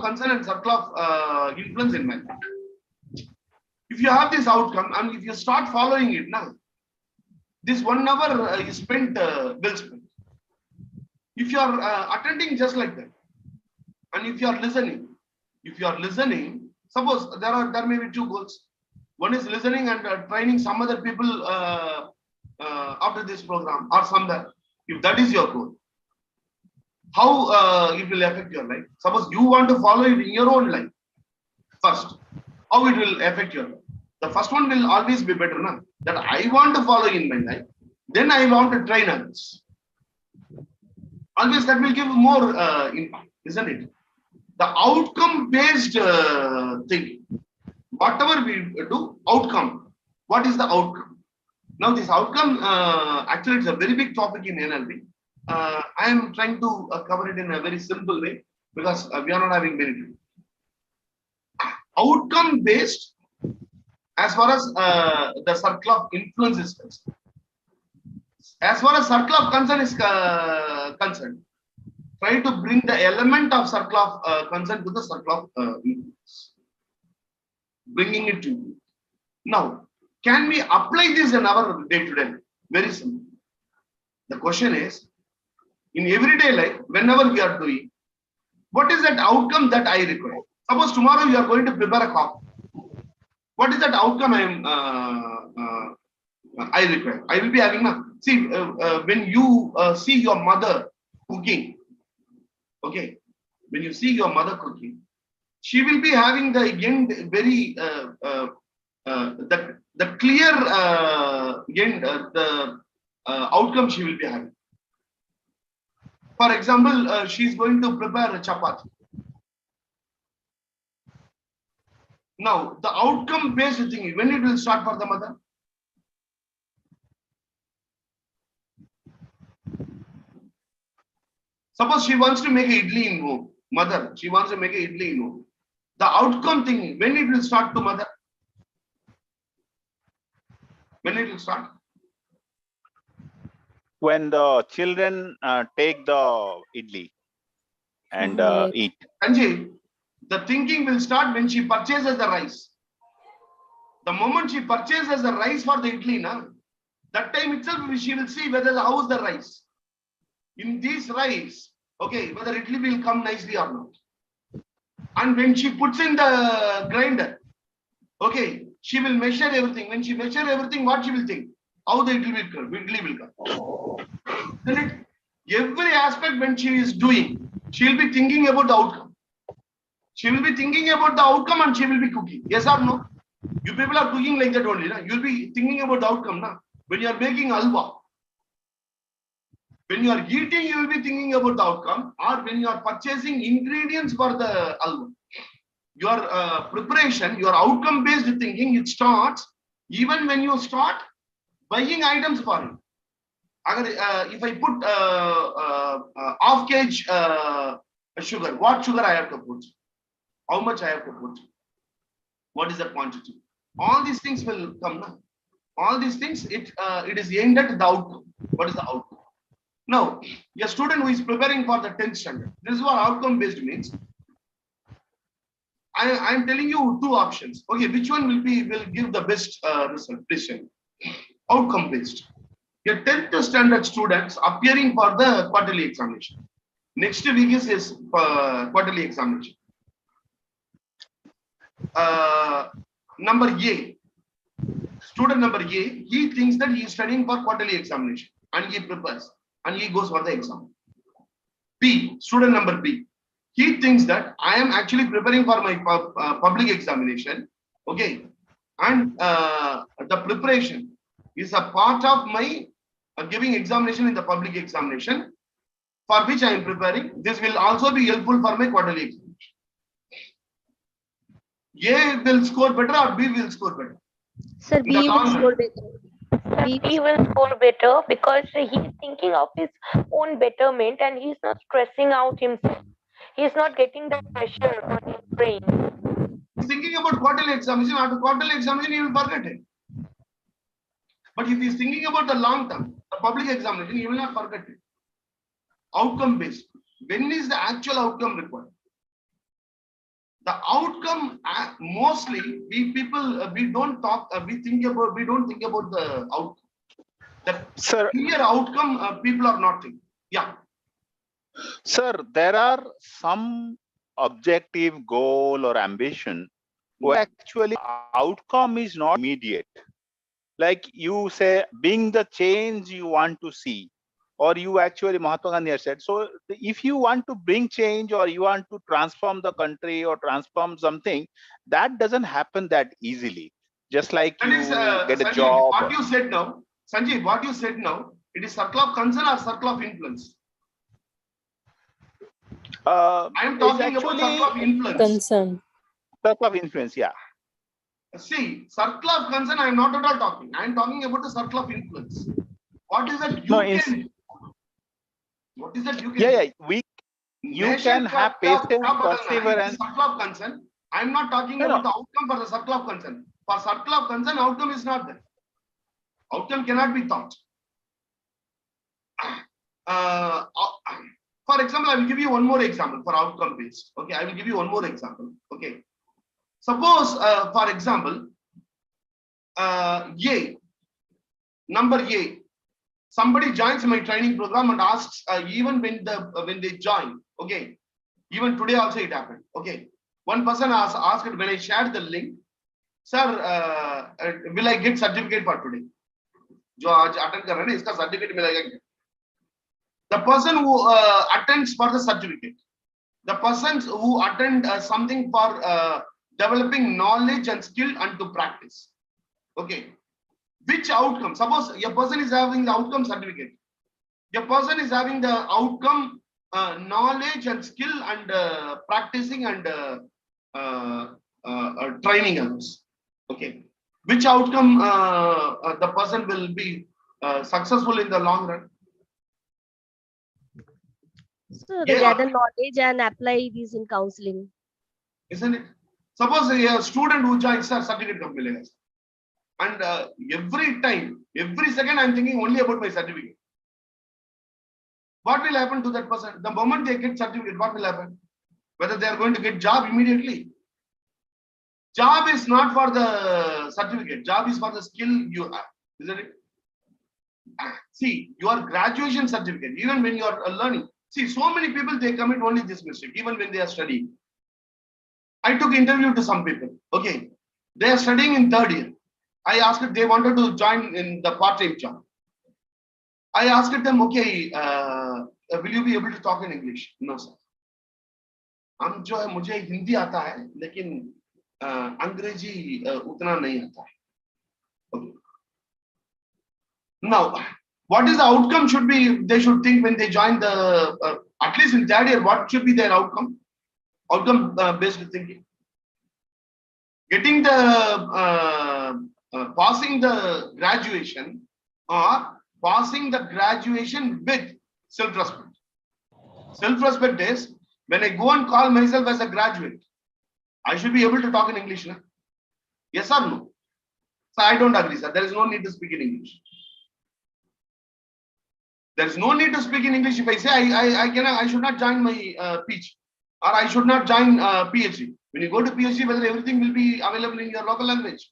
concern and circle of influence in my life. If you have this outcome and if you start following it now, this 1 hour is spent, well spent. If you are attending just like that, and if you are listening, suppose there may be 2 goals. One is listening and training some other people after this program or somewhere. If that is your goal, how it will affect your life? Suppose you want to follow it in your own life first, how it will affect your life? The first one will always be better, na? That I want to follow in my life, then I want to train others. Always that will give more impact, isn't it? The outcome-based thinking. Whatever we do, outcome. What is the outcome? Now this outcome, actually it's a very big topic in NLP. I am trying to cover it in a very simple way because we are not having many time. outcome based as far as the circle of influence is concerned. As far as circle of concern is concerned, try to bring the element of circle of concern to the circle of influence. Bringing it to you. Now, can we apply this in our day-to-day? Very simple. The question is, in everyday life, whenever we are doing, what is that outcome that I require? Suppose tomorrow you are going to prepare a coffee. What is that outcome I require? I will be having a see when you see your mother cooking. Okay, when you see your mother cooking, she will be having the end very the clear end the outcome she will be having. For example, she is going to prepare a chapati. Now, the outcome based thing, when it will start for the mother? Suppose she wants to make a idli in home. Mother, she wants to make a idli in home. The outcome thing, when it will start to mother? When it will start? When the children take the idli and eat. Sanjay, the thinking will start when she purchases the rice. The moment she purchases the rice for the idli, that time itself she will see whether how is the rice. In this rice, okay, whether idli will come nicely or not. And when she puts in the grinder, okay, she will measure everything. When she measures everything, what she will think? How the idli will come. Then every aspect when she is doing, she will be thinking about the outcome. She will be thinking about the outcome and she will be cooking. Yes or no? You people are cooking like that only. You will be thinking about the outcome. When you are making halwa, when you are eating, you will be thinking about the outcome. Or when you are purchasing ingredients for the halwa, your preparation, your outcome based thinking, it starts even when you start buying items for it. If I put half kg sugar, what sugar I have to put? How much I have to put? What is the quantity? All these things will come now. All these things, it is aimed at the outcome. What is the outcome? Now, a student who is preparing for the 10th standard, this is what outcome based means. I am telling you two options. Okay, which one will give the best result? Please tell me. Outcome based. Your 10th standard students appearing for the quarterly examination. Next week is his quarterly examination. Number A, student number A, he thinks that he is studying for quarterly examination and he prepares and he goes for the exam. B, student number B, he thinks that I am actually preparing for my public examination, okay, and the preparation is a part of my giving examination in the public examination for which I am preparing. This will also be helpful for my quarterly examination. A will score better or B will score better? Sir, B will score better. He will score better because he's thinking of his own betterment and he's not stressing out himself. He's not getting the pressure on his brain. He's thinking about quarterly examination. After quarterly examination, he will forget it. But if he's thinking about the long term, the public examination, he will not forget it. Outcome based. When is the actual outcome required? The outcome mostly we don't think about the outcome. The clear outcome people are not thinking. Yeah. Sir, there are some objective goal or ambition where actually outcome is not immediate. Like you say, being the change you want to see, or you actually, Mahatma Gandhi has said, so if you want to bring change or you want to transform the country or transform something, that doesn't happen that easily. Just like you get a Sanjeev, job. What you said now, Sanjeev, what you said now, it is circle of concern or circle of influence? I am talking about circle of influence. Concern. Circle of influence, yeah. See, circle of concern, I am not at all talking. I am talking about the circle of influence. What is that you can? What is that you can? Yeah, you can have patience, perseverance. Circle of concern. I'm not talking about the outcome for the circle of concern. For circle of concern, outcome is not there. Outcome cannot be thought. For example, I will give you one more example for outcome based. Okay, I will give you one more example. Okay, suppose, for example, number A, somebody joins my training program and asks, even when they join, okay, even today also it happened. Okay, one person asked when I shared the link, sir, will I get certificate for today? जो आज attend कर रहे हैं इसका certificate मिलेगा क्या? The person who attends for the certificate, the persons who attend something for developing knowledge and skill and to practice. Okay, which outcome? Suppose a person is having the outcome certificate, a person is having the outcome knowledge and skill and practicing and training others. Okay, which outcome the person will be successful in the long run? So they gather knowledge and apply these in counseling. Isn't it? Suppose a student who joins a certificate company, and every time, every second, I'm thinking only about my certificate. What will happen to that person? The moment they get certificate, what will happen? Whether they are going to get job immediately. Job is not for the certificate. Job is for the skill you have, isn't it? See, your graduation certificate, even when you are learning. See, so many people, they commit only this mistake, even when they are studying. I took interview to some people. Okay, they are studying in 3rd year. I asked if they wanted to join in the part-time job. I asked them, okay, will you be able to talk in English? No, sir. हम जो है मुझे हिंदी आता है लेकिन अंग्रेजी उतना नहीं आता है. Okay. Now, what is the outcome should be, they should think when they join the, at least in 3rd year, what should be their outcome? Outcome based thinking. Getting the, passing the graduation or passing the graduation with self-respect. Self-respect is, when I go and call myself as a graduate, I should be able to talk in English. No? Yes or no? So I don't agree, sir. There is no need to speak in English. There is no need to speak in English. If I say I should not join my PhD or I should not join PhD. When you go to PhD, whether everything will be available in your local language.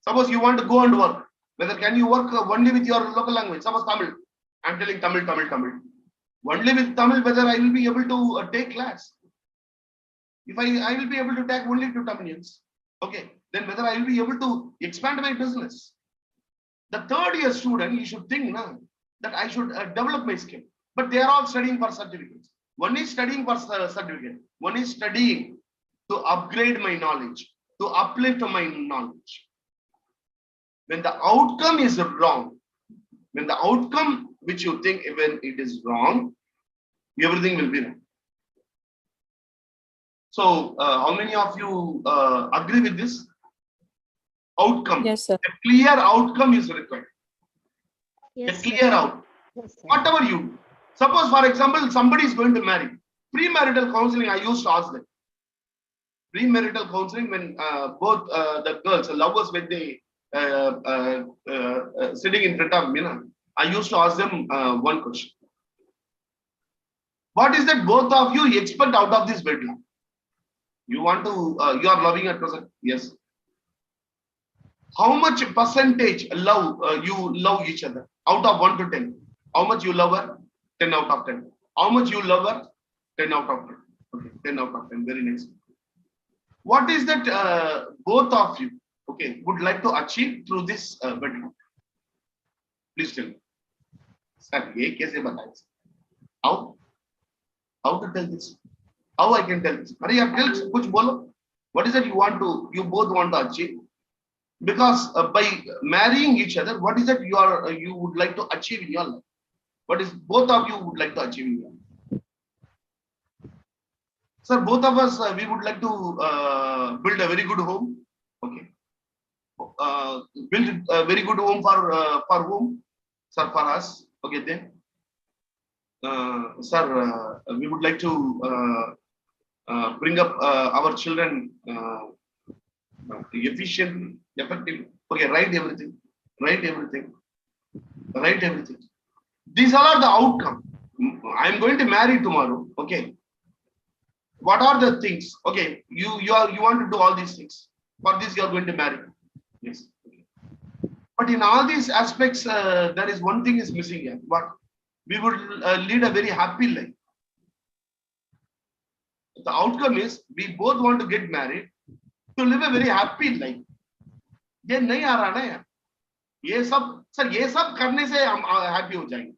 Suppose you want to go and work. Whether can you work only with your local language? Suppose Tamil. I'm telling Tamil. Only with Tamil, whether I will be able to take class. If I will be able to take only to Tamilians. Okay. Then whether I will be able to expand my business. The 3rd year student, you should think now that I should develop my skill. But they are all studying for certificates. One is studying for certificate. One is studying to upgrade my knowledge, to uplift my knowledge. When the outcome is wrong, when the outcome which you think when it is wrong, everything will be wrong. So, how many of you agree with this? Outcome. Yes, sir. A clear outcome is required. Yes, A clear out. Whatever you do. Suppose, for example, somebody is going to marry. Pre-marital counseling, I used to ask them. Pre-marital counseling, when both the girls, the lovers, when they sitting in front of me, I used to ask them one question. What is that both of you expect out of this wedding? You want to, you are loving at present? Yes. How much percentage love you love each other? Out of 1 to 10. How much you love her? 10 out of 10. How much you love her? 10 out of 10. Okay, 10 out of 10. Very nice. What is that both of you, okay, would like to achieve through this wedding? Please tell me. Sir, ye kaise bataye? How? How to tell this? How I can tell this? Are you tell kuch bolo? What is it you want to, you both want to achieve? Because by marrying each other, what is it you would like to achieve in your life? What is both of you would like to achieve in your life? Sir, both of us, we would like to build a very good home. Okay. Build a very good home for whom? Sir, for us. Okay, then. Sir, we would like to bring up our children efficiently, effectively. Okay, write everything, write everything, write everything. These all are the outcome. I am going to marry tomorrow. Okay. What are the things? Okay, you want to do all these things. For this, you are going to marry. Yes. Okay. But in all these aspects, there is one thing is missing here. What? We would lead a very happy life. The outcome is we both want to get married to live a very happy life. ये नहीं आ रहा ना यार. ये सब sir ये सब करने से हम हैप्पी हो जाएंगे.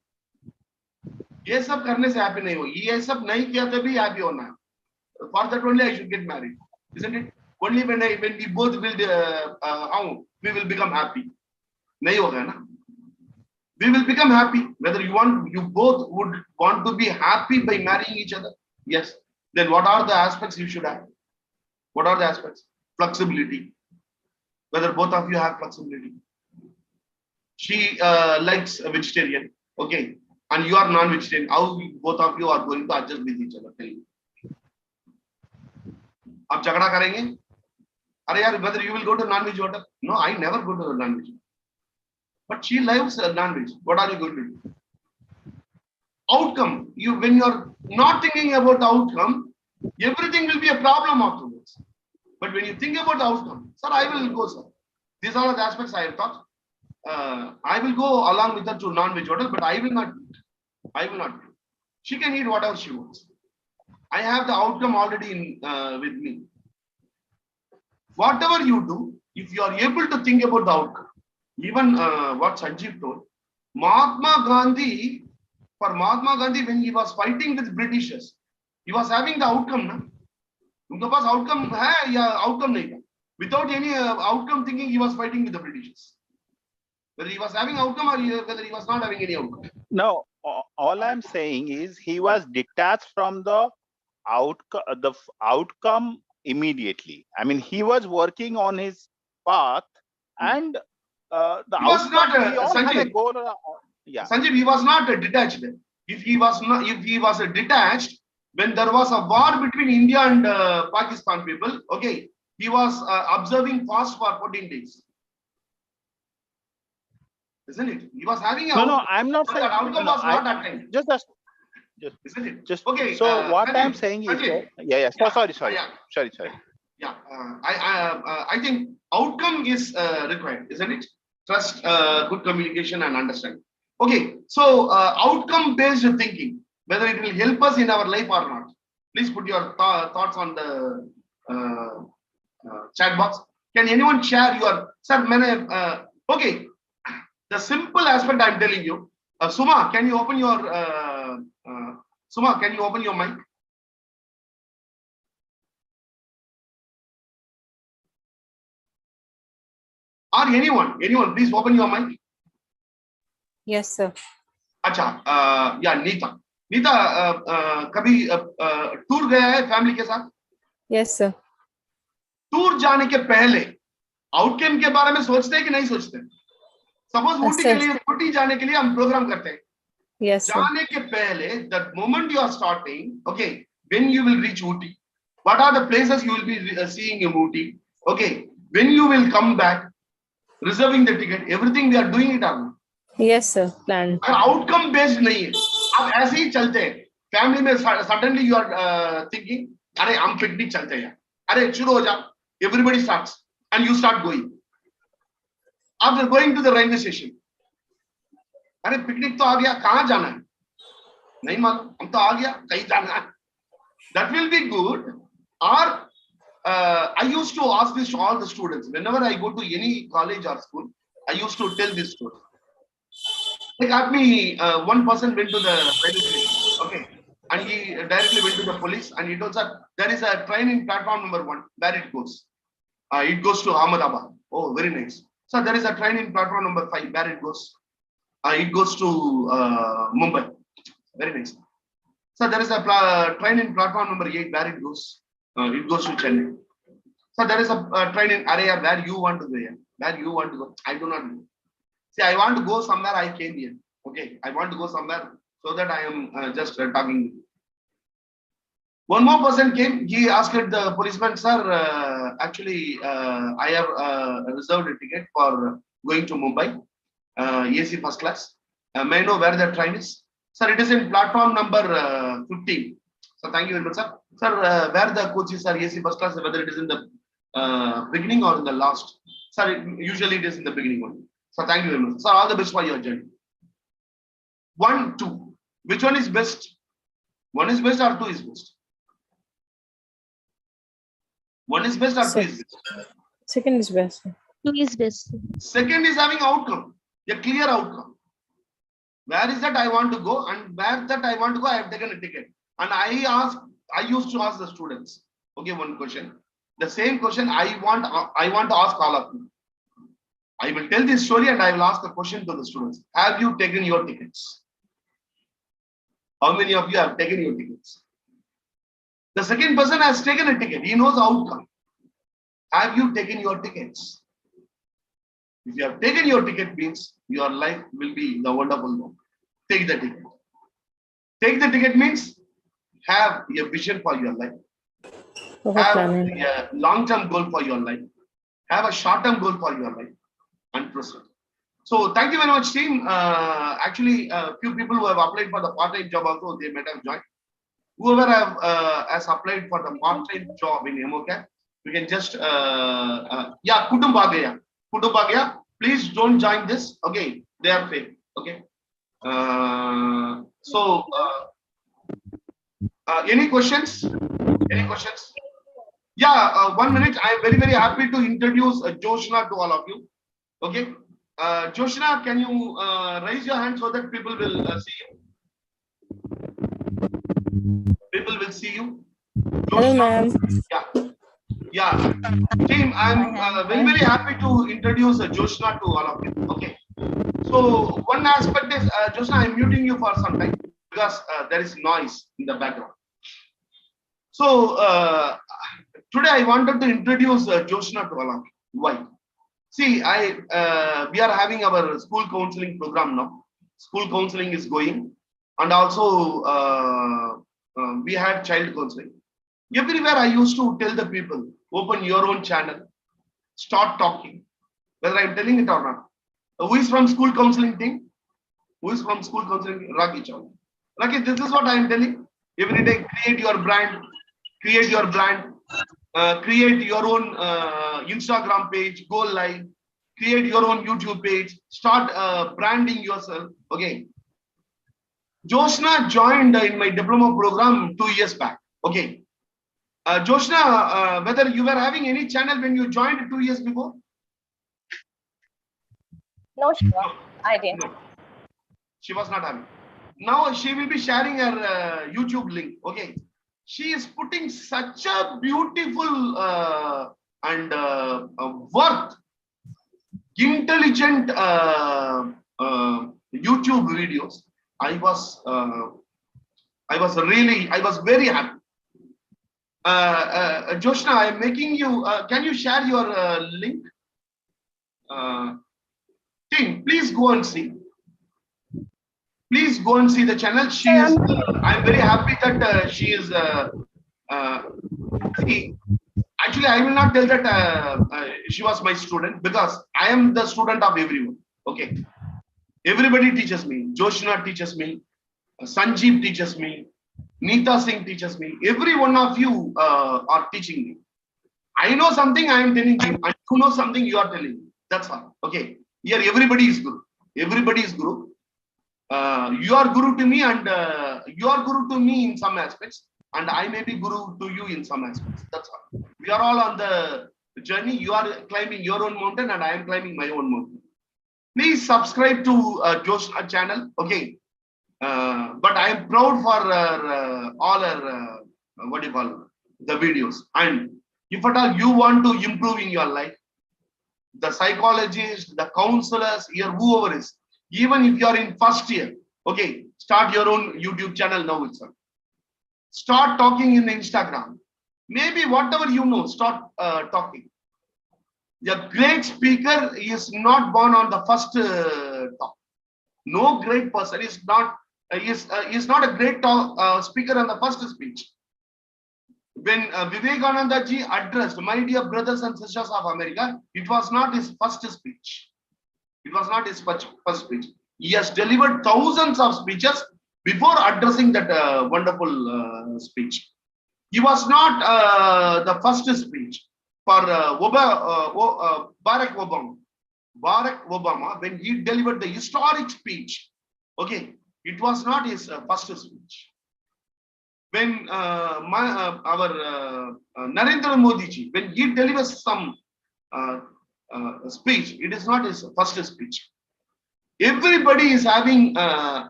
ये सब करने से हैप्पी नहीं होगी. ये सब नहीं किया तभी हैप्पी होना है. For that only I should get married, isn't it? Only when we both will how we will become happy. नहीं होगा ना. We will become happy whether you both would want to be happy by marrying each other. Yes. Then what are the aspects you should have? What are the aspects? Flexibility. Whether both of you have flexibility. She likes a vegetarian, okay, and you are non-vegetarian. How both of you are going to adjust with each other? Tell me. आप झगड़ा करेंगे? अरे यार, whether you will go to non-veg hotel? No, I never go to the non-veg. But she loves non-veg. What are you going to do? Outcome. When you are not thinking about the outcome, everything will be a problem afterwards. But when you think about the outcome, sir, I will go, sir. These are the aspects I have thought. I will go along with her to non-veg hotel, but I will not eat. I will not eat. She can eat whatever she wants. I have the outcome already with me. Whatever you do, if you are able to think about the outcome, even what Sanjeev told, Mahatma Gandhi, when he was fighting with Britishers, he was having the outcome. Na? उनके पास outcome है या outcome नहीं था. Without any outcome thinking, he was fighting with the Britishers. Whether he was having outcome or whether he was not having any outcome. No, all I'm saying is he was detached from the outcome immediately. I mean, he was working on his path, and the he was outcome, not we all have a Sanjeev. goal. Yeah. Sanjeev, he was not detached. If he was detached, when there was a war between India and Pakistan people, okay, he was observing fast for 14 days. Isn't it? He was having a No, I'm not saying that outcome was not attained. Isn't it? Just okay. So what Sanjeev, I'm saying is, Sanjeev, sorry. Yeah, I think outcome is required, isn't it? Trust, good communication, and understanding. Okay, so outcome-based thinking, whether it will help us in our life or not. Please put your thoughts on the chat box. Can anyone share your sir? Okay, the simple aspect I'm telling you. Suma, can you open your mic? Or anyone, please open your mic. Yes, sir. अच्छा, या नीता कभी tour गया है family के साथ? Yes, sir. Tour जाने के पहले आउटकम के बारे में सोचते हैं कि नहीं सोचते? सपोज ऊटी जाने के लिए हम प्रोग्राम करते हैं. Yes, sir. जाने के पहले, the moment you are starting, okay, when you will reach Ooty, what are the places you will be seeing in Ooty? Okay, when you will come back, reserving the ticket, everything we are doing it on. Yes, sir. Plan. Outcome based नहीं है. आप ऐसे ही चलते हैं family में. Suddenly you are thinking, अरे हम picnic चलते हैं, अरे शुरू हो जा. Everybody starts and you start going. After going to the railway station, अरे पिकनिक तो आ गया, कहाँ जाना है? नहीं मालूम, हम तो आ गया, कहीं जाना है. That will be good. और I used to ask this to all the students whenever I go to any college or school. I used to tell this story. Like at me, one person went to the railway station, okay, and he directly went to the police and he told, sir, there is a train in platform number 1. Where it goes? It goes to Ahmedabad. Oh, very nice. Sir, there is a train in platform number 5. Where it goes? It goes to Mumbai. Very nice. Sir, there is a train in platform number 8. Where it goes? It goes to Chennai. So there is a train in area. Where you want to go here? Where you want to go? I do not know. See, I want to go somewhere. I came here. Okay, I want to go somewhere so that I am just talking. One more person came. He asked the policeman, sir, actually, I have reserved a ticket for going to Mumbai, AC first class. May I know where the train is? Sir, it is in platform number 15. So thank you very much, sir. Sir, where the coach is, sir, AC first class, whether it is in the beginning or in the last? Sir, usually it is in the beginning only. So thank you very much. Sir, all the best for your journey. 1, 2. Which one is best? 1 is best or 2 is best? 1 is best or 2 is best? Second is best. 2 is best. Second is having outcome, a clear outcome. Where is that I want to go, and where that I want to go, I have taken a ticket. And I used to ask the students, okay, one question. The same question I want to ask all of you. I will tell this story and I will ask a question to the students. Have you taken your tickets? How many of you have taken your tickets? The second person has taken a ticket. He knows the outcome. Have you taken your tickets? If you have taken your ticket, means your life will be the wonderful one. Take the ticket. Take the ticket means have a vision for your life. Have a long-term goal for your life. Have a short-term goal for your life and proceed. So thank you very much, team. Actually, a few people who have applied for the part-time job also, they might have joined. Whoever has applied for the part-time job in Emocare, we can just yeah, Kutumbagaya, please don't join this. Okay, they are fake. Okay. So any questions? Any questions? Yeah, 1 minute. I am very, very happy to introduce Joshna to all of you. Okay. Joshna, can you raise your hand so that people will see you? People will see you. Hello, ma'am. Yeah. Yeah. Team, I'm very, very happy to introduce Joshna to all of you. Okay. So one aspect is, Joshna, I'm muting you for some time because there is noise in the background. So today I wanted to introduce Joshna to all of you. Why? See, we are having our school counseling program now. School counseling is going, and also we had child counseling. Everywhere I used to tell the people, open your own channel, start talking, whether I'm telling it or not. Who is from school counseling team? Who is from school counseling? Raki Chowla. Raki, this is what I am telling. Every day, create your brand, create your brand, create your own Instagram page, go live, create your own YouTube page, start branding yourself. Okay. Joshna joined in my diploma program 2 years back. Okay. Joshna, whether you were having any channel when you joined 2 years before? No, Shiva, I didn't. No. She was not having. Now she will be sharing her YouTube link. Okay. She is putting such a beautiful and worth, intelligent YouTube videos. I was very happy. Joshna, I am making you. Can you share your link? Team, please go and see. Please go and see the channel. She is. I'm very happy that she is. See, actually, I will not tell that she was my student because I am the student of everyone. Okay, everybody teaches me. Joshna teaches me. Sanjeev teaches me. Neeta Singh teaches me. Every one of you are teaching me. I know something, I am telling you. And you know something, you are telling me. That's all. Okay. Here, everybody is guru. Everybody is guru. You are guru to me, and you are guru to me in some aspects, and I may be guru to you in some aspects. That's all. We are all on the journey. You are climbing your own mountain, and I am climbing my own mountain. Please subscribe to Joshna channel. Okay. But I am proud for all her what do you call the videos. And if at all you want to improve in your life, the psychologists, the counselors, here whoever is, even if you are in first year, okay, start your own YouTube channel now itself. Start talking in Instagram. Maybe whatever you know, start talking. A great speaker is not born on the first talk. No great person is not. Is not a great speaker on the first speech. When Vivekananda ji addressed, my dear brothers and sisters of America, it was not his first speech. It was not his first speech. He has delivered thousands of speeches before addressing that wonderful speech. He was not the first speech for Barack Obama. Barack Obama, when he delivered the historic speech, okay, it was not his first speech. When our Narendra Modi ji, when he delivers some speech, it is not his first speech. Everybody is having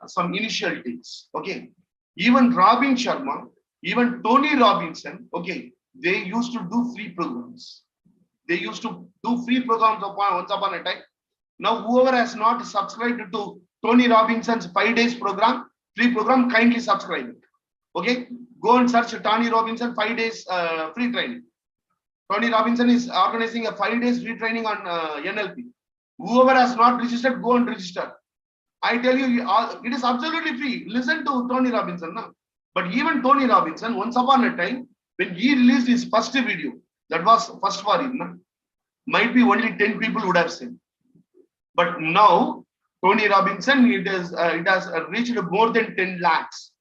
some initiatives, okay. Even Robin Sharma, even Tony Robinson, okay, they used to do free programs. They used to do free programs once upon a time. Now, whoever has not subscribed to Tony Robinson's 5 days program, free program, kindly subscribe it. Okay, go and search Tony Robinson 5 days free training. Tony Robinson is organizing a 5 days free training on NLP. Whoever has not registered, go and register. I tell you, it is absolutely free. Listen to Tony Robinson now. But even Tony Robinson, once upon a time, when he released his first video, that was first for him. No? Might be only 10 people would have seen. But now, Tony Robinson, it has reached more than 10 lakhs.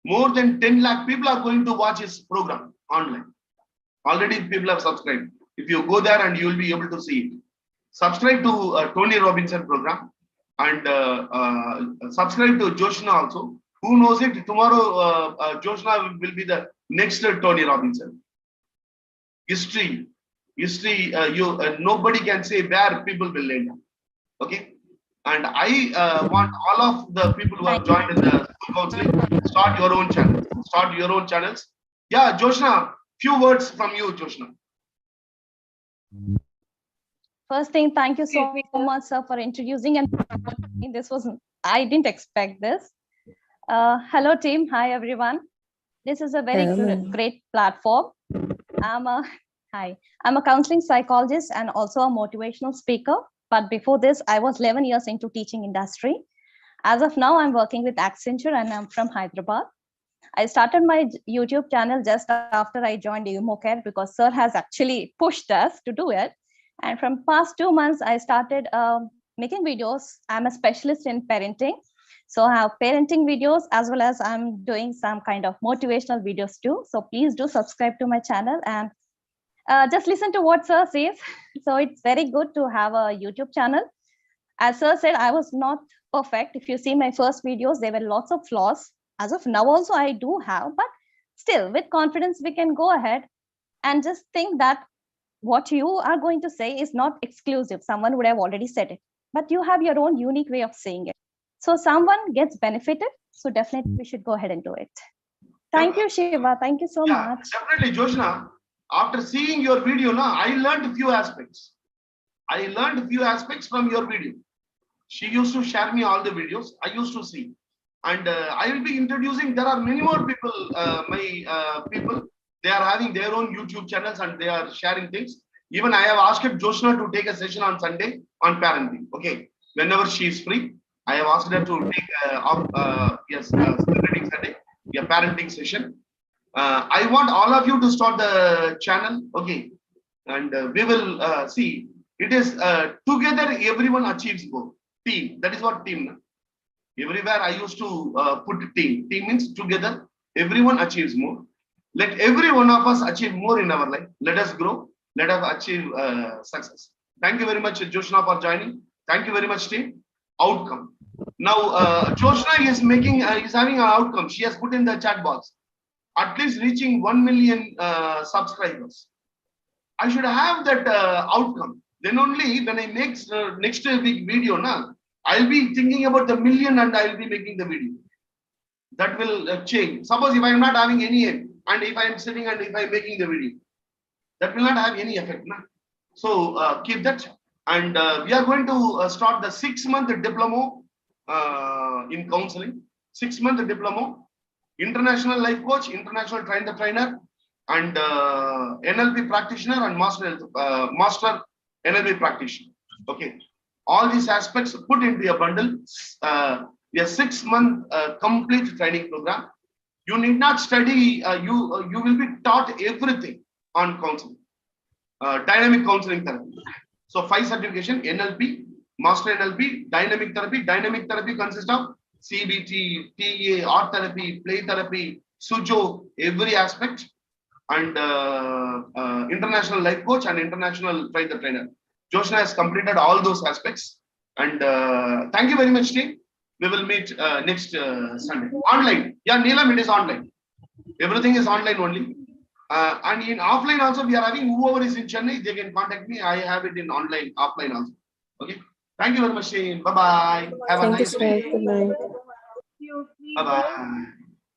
More than 10 lakh people are going to watch his program online. Already people have subscribed. If you go there and you will be able to see it. Subscribe to Tony Robinson program and subscribe to Joshna also. Who knows it? Tomorrow, Joshna will be the next Tony Robinson. History, nobody can say where people will end up. Okay, and I want all of the people who have joined in the counseling, start your own channel. Start your own channels. Yeah, Joshna, few words from you, Joshna. First thing, thank you so much, sir, for introducing, and this was, I didn't expect this. Hello, team. Hi, everyone. This is a very great platform. I'm a counseling psychologist and also a motivational speaker. But before this, I was 11 years into teaching industry. As of now, I'm working with Accenture and I'm from Hyderabad. I started my YouTube channel just after I joined Emocare because sir has actually pushed us to do it. And from past 2 months, I started making videos. I'm a specialist in parenting. So I have parenting videos as well as I'm doing some kind of motivational videos too. So please do subscribe to my channel and just listen to what sir says. So it's very good to have a YouTube channel. As sir said, I was not perfect. If you see my first videos, there were lots of flaws. As of now also I do have, but still with confidence, we can go ahead and just think that what you are going to say is not exclusive. Someone would have already said it, but you have your own unique way of saying it. So someone gets benefited. So definitely we should go ahead and do it. Thank you, Shiva. Thank you so much. Definitely, Joshna. After seeing your video, I learned a few aspects. I learned a few aspects from your video. She used to share me all the videos. I used to see. And I will be introducing, there are many more people, people, they are having their own YouTube channels and they are sharing things. Even I have asked Joshna to take a session on Sunday on parenting. Okay. Whenever she is free, I have asked her to take celebrating Sunday, a parenting session. I want all of you to start the channel. Okay. And we will see. It is together everyone achieves more. Team. That is what team. Everywhere I used to put team. Team means together everyone achieves more. Let every one of us achieve more in our life. Let us grow. Let us achieve success. Thank you very much, Joshna, for joining. Thank you very much, team. Outcome. Now, Joshna is making, is having an outcome. She has put in the chat box. At least reaching 1 million subscribers. I should have that outcome. Then only when I make next week video, I'll be thinking about the million and I'll be making the video. That will change. Suppose if I am not having any aim and if I am sitting and if I am making the video, that will not have any effect. So keep that. And we are going to start the 6-month diploma in counseling. 6-month diploma, international life coach, international trainer, and NLP practitioner and master NLP practitioner. Okay, all these aspects put into a bundle. A 6-month complete training program. You need not study. You will be taught everything on counseling, dynamic counseling therapy. So 5 certification: NLP, Master NLP, Dynamic Therapy. Dynamic Therapy consists of CBT, TA, art therapy, play therapy, Sujo, every aspect, and international life coach and international train the trainer. Joshna has completed all those aspects. And thank you very much, team. We will meet next Sunday. Online. Yeah, Neelam, it is online. Everything is online only. And in offline also, we are having whoever is in Chennai, they can contact me. I have it in online, offline also. Okay. Thank you very much, team. Bye-bye. Have a nice day. Good night. Bye-bye.